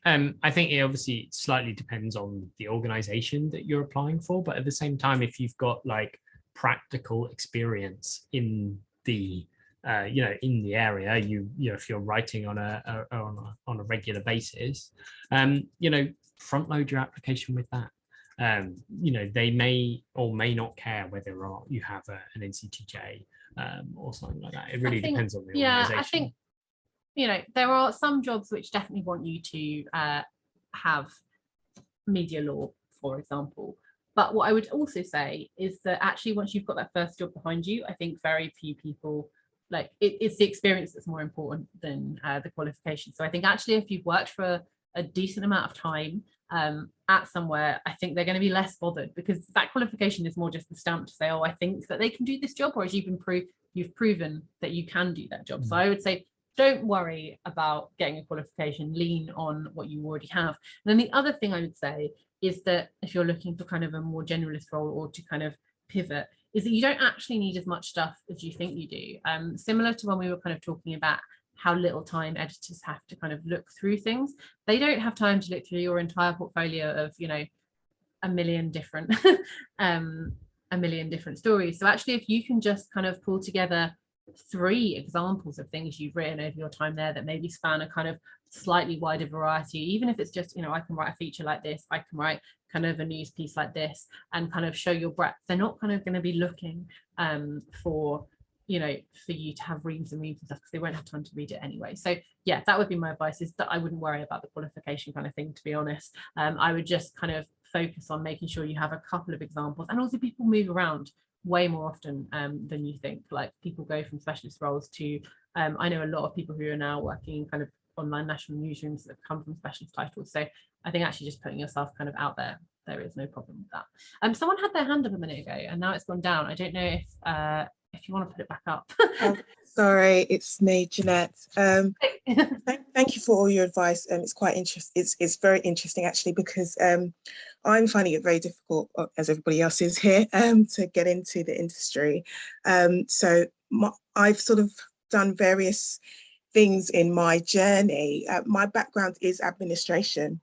I think it obviously slightly depends on the organization that you're applying for, but at the same time, if you've got like practical experience in the in the area, if you're writing on a regular basis, front load your application with that. They may or may not care whether or not you have an NCTJ or something like that. It really depends on the organization. I think there are some jobs which definitely want you to have media law, for example. But what I would also say is that actually, once you've got that first job behind you, I think very few people, like it's the experience that's more important than the qualification. So I think actually, if you've worked for a decent amount of time at somewhere, I think they're going to be less bothered, because that qualification is more just the stamp to say, oh, I think that they can do this job, whereas you've proven that you can do that job. So I would say, don't worry about getting a qualification, lean on what you already have. And then the other thing I would say is that if you're looking for kind of a more generalist role or to kind of pivot, is that you don't actually need as much stuff as you think you do. Similar to when we were kind of talking about how little time editors have to kind of look through things. They don't have time to look through your entire portfolio of, a million different stories. So actually, if you can just kind of pull together 3 examples of things you've written over your time there that maybe span a kind of slightly wider variety, even if it's just, I can write a feature like this, I can write kind of a news piece like this, and kind of show your breadth. They're not kind of going to be looking for you to have reams and reams and stuff, because they won't have time to read it anyway. So yeah, that would be my advice, is that I wouldn't worry about the qualification kind of thing, to be honest. I would just kind of focus on making sure you have a couple of examples. And also, people move around way more often than you think. Like, people go from specialist roles to I know a lot of people who are now working in kind of online national newsrooms that have come from specialist titles. So I think actually just putting yourself kind of out there is no problem with that. Someone had their hand up a minute ago and now it's gone down. I don't know if you want to put it back up. Sorry, it's me, Jeanette. Thank you for all your advice. It's quite interesting. It's very interesting, actually, because I'm finding it very difficult, as everybody else is here, to get into the industry. So I've sort of done various things in my journey. My background is administration.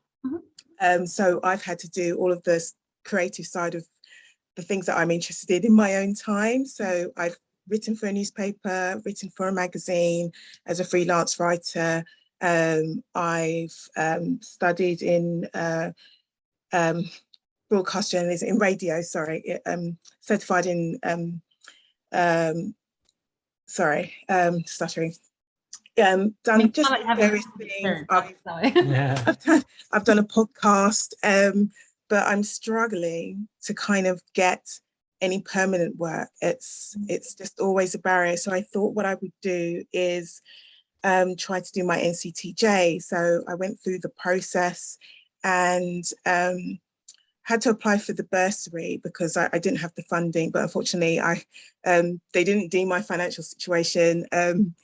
So I've had to do all of the creative side of the things that I'm interested in my own time. So I've written for a newspaper, written for a magazine as a freelance writer. I've studied in broadcast journalism, in radio, certified in, stuttering. Done just various things. I've done a podcast, but I'm struggling to kind of get any permanent work. It's just always a barrier. So I thought what I would do is try to do my NCTJ. So I went through the process and had to apply for the bursary because I didn't have the funding, but unfortunately they didn't deem my financial situation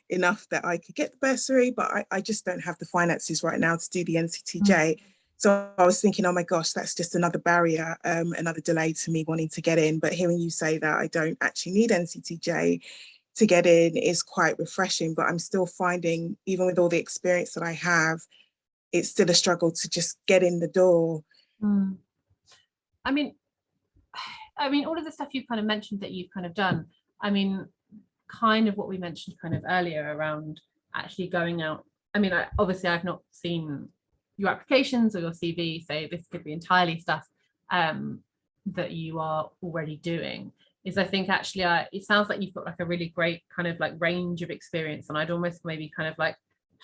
enough that I could get the bursary, but I just don't have the finances right now to do the NCTJ. So I was thinking, oh my gosh, that's just another barrier, another delay to me wanting to get in. But hearing you say that I don't actually need NCTJ to get in is quite refreshing, but I'm still finding, even with all the experience that I have, it's still a struggle to just get in the door. I mean, all of the stuff you've kind of mentioned that you've kind of done, I mean, kind of what we mentioned kind of earlier around actually going out. I mean, obviously I've not seen your applications or your CV, so this could be entirely stuff that you are already doing. Is I think actually it sounds like you've got like a really great kind of like range of experience, and I'd almost maybe kind of like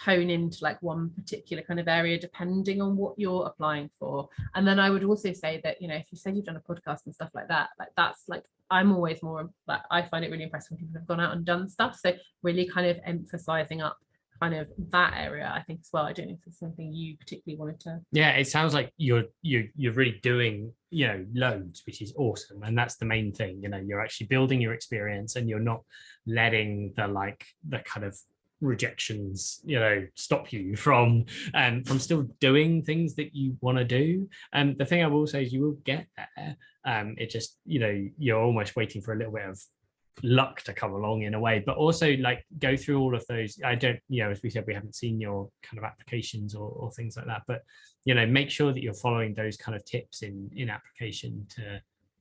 hone into like one particular kind of area depending on what you're applying for. And then I would also say that, if you said you've done a podcast and stuff like that, like that's like, I'm always more like, I find it really impressive when people have gone out and done stuff. So really kind of emphasizing up kind of that area, I think, as well. I don't know if it's something you particularly wanted to. Yeah, it sounds like you're really doing loads, which is awesome, and that's the main thing. You're actually building your experience, and you're not letting the kind of rejections stop you from still doing things that you want to do. And the thing I will say is you will get there. It just you're almost waiting for a little bit of luck to come along in a way, but also like go through all of those. I don't, as we said, we haven't seen your kind of applications or things like that, but make sure that you're following those kind of tips in application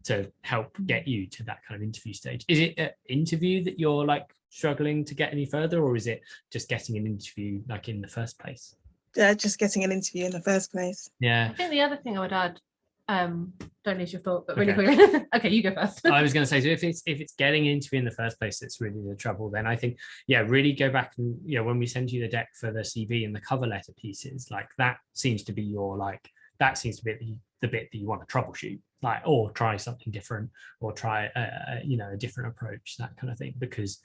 to help get you to that kind of interview stage. Is it an interview that you're like struggling to get any further, or is it just getting an interview like in the first place? Just getting an interview in the first place. I think the other thing I would add, don't lose your thought, but really quickly. Okay, you go first. I was going to say, so if it's getting an interview in the first place that's really the trouble, then I think really go back and when we send you the deck for the CV and the cover letter pieces, like that seems to be the bit that you want to troubleshoot, like, or try something different, or try a different approach, that kind of thing, because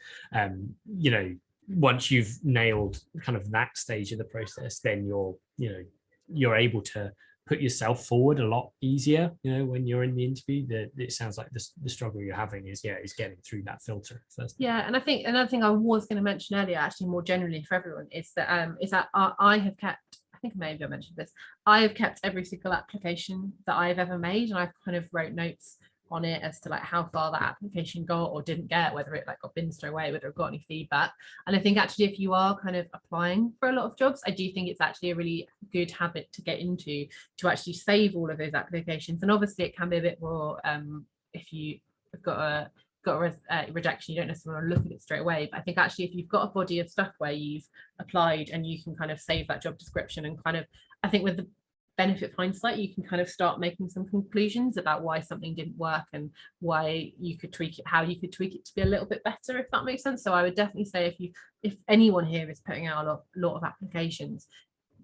once you've nailed kind of that stage of the process, then you're able to put yourself forward a lot easier, when you're in the interview. It sounds like the struggle you're having is getting through that filter first. And I think another thing I was going to mention earlier, actually more generally for everyone, is that I have kept, I think maybe I mentioned this, I have kept every single application that I've ever made, and I've kind of wrote notes on it as to like how far that application got or didn't get, whether it like got binned straight away, whether it got any feedback. And I think actually if you are kind of applying for a lot of jobs, I do think it's actually a really good habit to get into, to actually save all of those applications. And obviously it can be a bit more if you have got a rejection, you don't necessarily want to look at it straight away. But I think actually if you've got a body of stuff where you've applied and you can kind of save that job description, and kind of, I think with the benefit of hindsight, you can kind of start making some conclusions about why something didn't work and why you could tweak it, how you could tweak it to be a little bit better, if that makes sense. So I would definitely say if anyone here is putting out a lot of applications,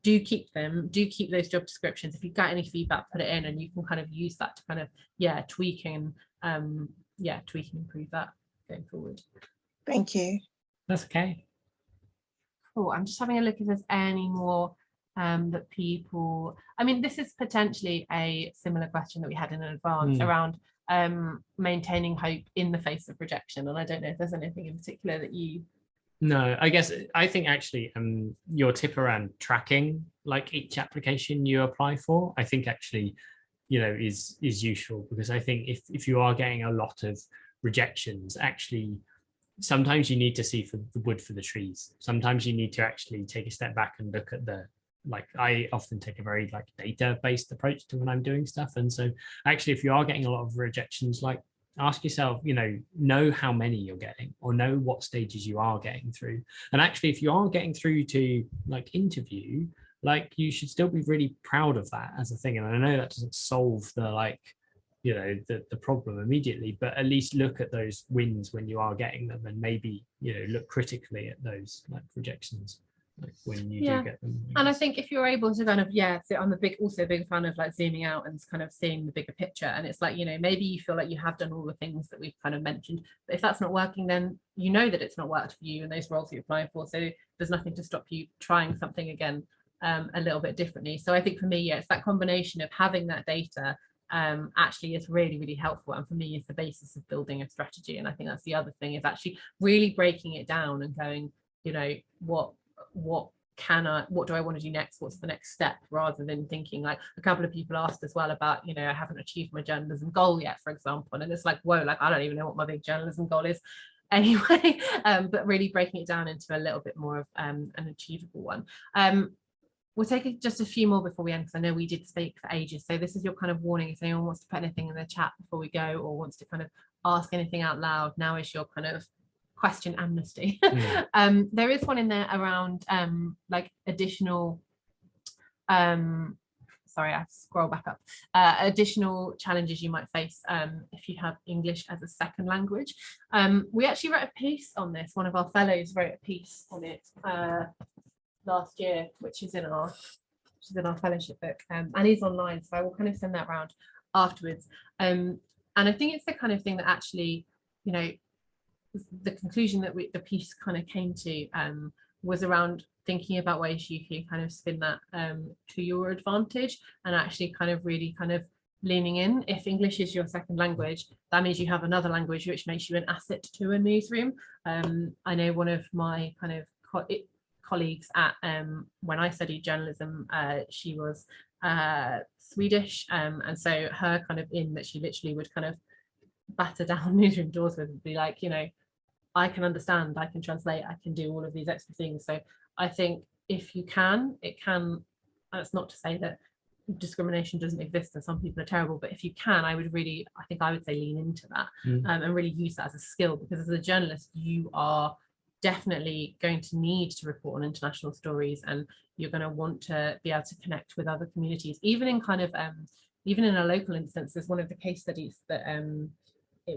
do keep those job descriptions. If you've got any feedback, put it in, and you can kind of use that to kind of tweak and improve that going forward. Thank you. That's okay. Cool. I'm just having a look if there's any more that people, I mean, this is potentially a similar question that we had in advance around maintaining hope in the face of rejection. And I don't know if there's anything in particular that you... No, I think actually your tip around tracking like each application you apply for, I think actually, is useful, because I think if you are getting a lot of rejections, actually, sometimes you need to see for the wood for the trees. Sometimes you need to actually take a step back and look at I often take a very data-based approach to when I'm doing stuff. And so actually, if you are getting a lot of rejections, ask yourself, know how many you're getting, or know what stages you are getting through. And actually, if you are getting through to interview, you should still be really proud of that as a thing. And I know that doesn't solve the the problem immediately, but at least look at those wins when you are getting them, and maybe look critically at those rejections when you do get them. And I think if you're able to kind of so I'm a big fan of zooming out and kind of seeing the bigger picture. And it's maybe you feel like you have done all the things that we've kind of mentioned, but if that's not working, then that it's not worked for you in those roles you're applying for. So there's nothing to stop you trying something again a little bit differently. So I think for me, it's that combination of having that data actually is really, really helpful, and for me is the basis of building a strategy. And I think that's the other thing, is actually really breaking it down and going, what do I want to do next, what's the next step, rather than thinking a couple of people asked as well about I haven't achieved my journalism goal yet, for example, and it's whoa, I don't even know what my big journalism goal is anyway. But really breaking it down into a little bit more of an achievable one. We'll take just a few more before we end, because I know we did speak for ages. So this is your kind of warning. If anyone wants to put anything in the chat before we go, or wants to kind of ask anything out loud, now is your kind of question amnesty. There is one in there around additional sorry, I have to scroll back up, additional challenges you might face if you have English as a second language. We actually wrote a piece on this. One of our fellows wrote a piece on it last year, which is in our fellowship book, and is online, so I will kind of send that around afterwards. And I think it's the kind of thing that actually, the conclusion that the piece kind of came to was around thinking about ways you can kind of spin that to your advantage, and actually kind of really kind of leaning in. If English is your second language, that means you have another language which makes you an asset to a newsroom. I know one of my kind of colleagues at when I studied journalism, she was Swedish, and so her kind of in that she literally would kind of batter down newsroom doors with and be like, you know, I can understand, I can translate, I can do all of these extra things. So I think if you can, it can, that's not to say that discrimination doesn't exist and some people are terrible, but if you can, I would say lean into that and really use that as a skill, because as a journalist you are definitely going to need to report on international stories, and you're going to want to be able to connect with other communities, even in kind of even in a local instance. There's one of the case studies that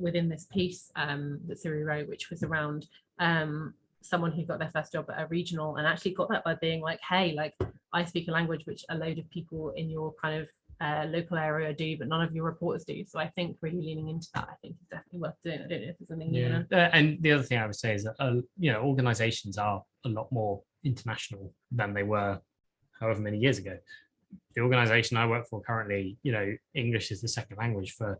within this piece that Siri wrote, which was around someone who got their first job at a regional and actually got that by being like, hey, like I speak a language which a load of people in your kind of local area do, but none of your reporters do. So I think really leaning into that, I think is definitely worth doing. I don't know if there's something you want to... And the other thing I would say is that you know, organizations are a lot more international than they were however many years ago. The organization I work for currently, you know, English is the second language for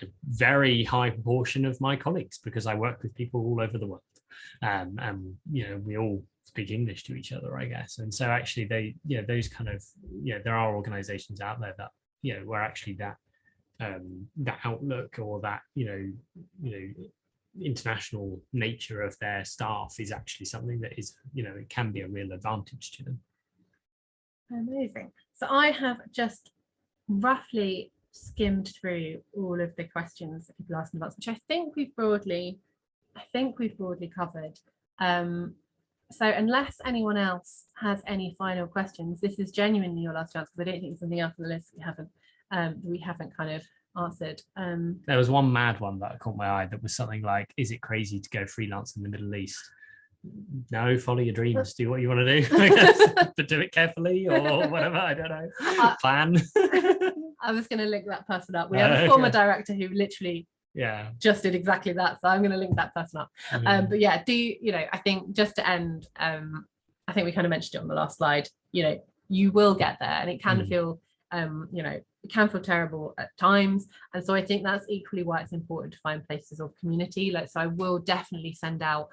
a very high proportion of my colleagues, because I work with people all over the world. And you know, we all speak English to each other, I guess. And so actually they, you know, those kind of, you know, there are organizations out there that, you know, where actually that that outlook or that, you know, international nature of their staff is actually something that is, you know, it can be a real advantage to them. Amazing. So I have just roughly skimmed through all of the questions that people asked about, which I think we've broadly covered. So unless anyone else has any final questions, this is genuinely your last chance, because I don't think there's something else on the list we haven't kind of answered. There was one mad one that caught my eye that was something like, is it crazy to go freelance in the Middle East? No, follow your dreams, do what you want to do, I guess, but do it carefully or whatever, I don't know. Plan. I was going to link that person up. We have a former director who literally just did exactly that, so I'm going to link that person up. But yeah, you know, I think just to end, I think we kind of mentioned it on the last slide, you know, you will get there, and it can feel you know, it can feel terrible at times, and so I think that's equally why it's important to find places of community. Like, so I will definitely send out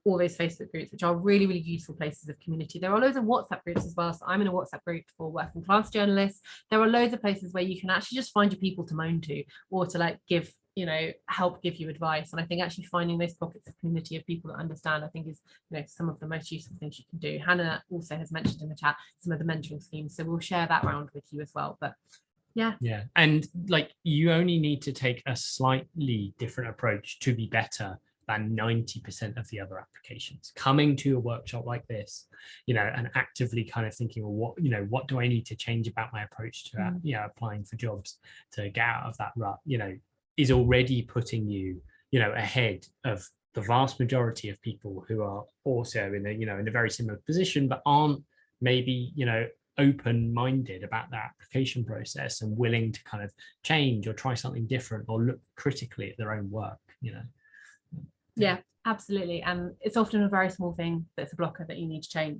all those Facebook groups, which are really, really useful places of community. There are loads of WhatsApp groups as well. So I'm in a WhatsApp group for working class journalists. There are loads of places where you can actually just find your people to moan to, or to like give, you know, help give you advice. And I think actually finding those pockets of community of people that understand, I think is, you know, some of the most useful things you can do. Hannah also has mentioned in the chat some of the mentoring schemes, so we'll share that round with you as well. But yeah, and like, you only need to take a slightly different approach to be better than 90% of the other applications. Coming to a workshop like this, you know, and actively kind of thinking, well, what, you know, what do I need to change about my approach to you know, applying for jobs to get out of that rut, you know, is already putting you, you know, ahead of the vast majority of people who are also in a, you know, in a very similar position, but aren't maybe, you know, open-minded about that application process and willing to kind of change or try something different or look critically at their own work, you know. Yeah, absolutely. And it's often a very small thing that's a blocker that you need to change.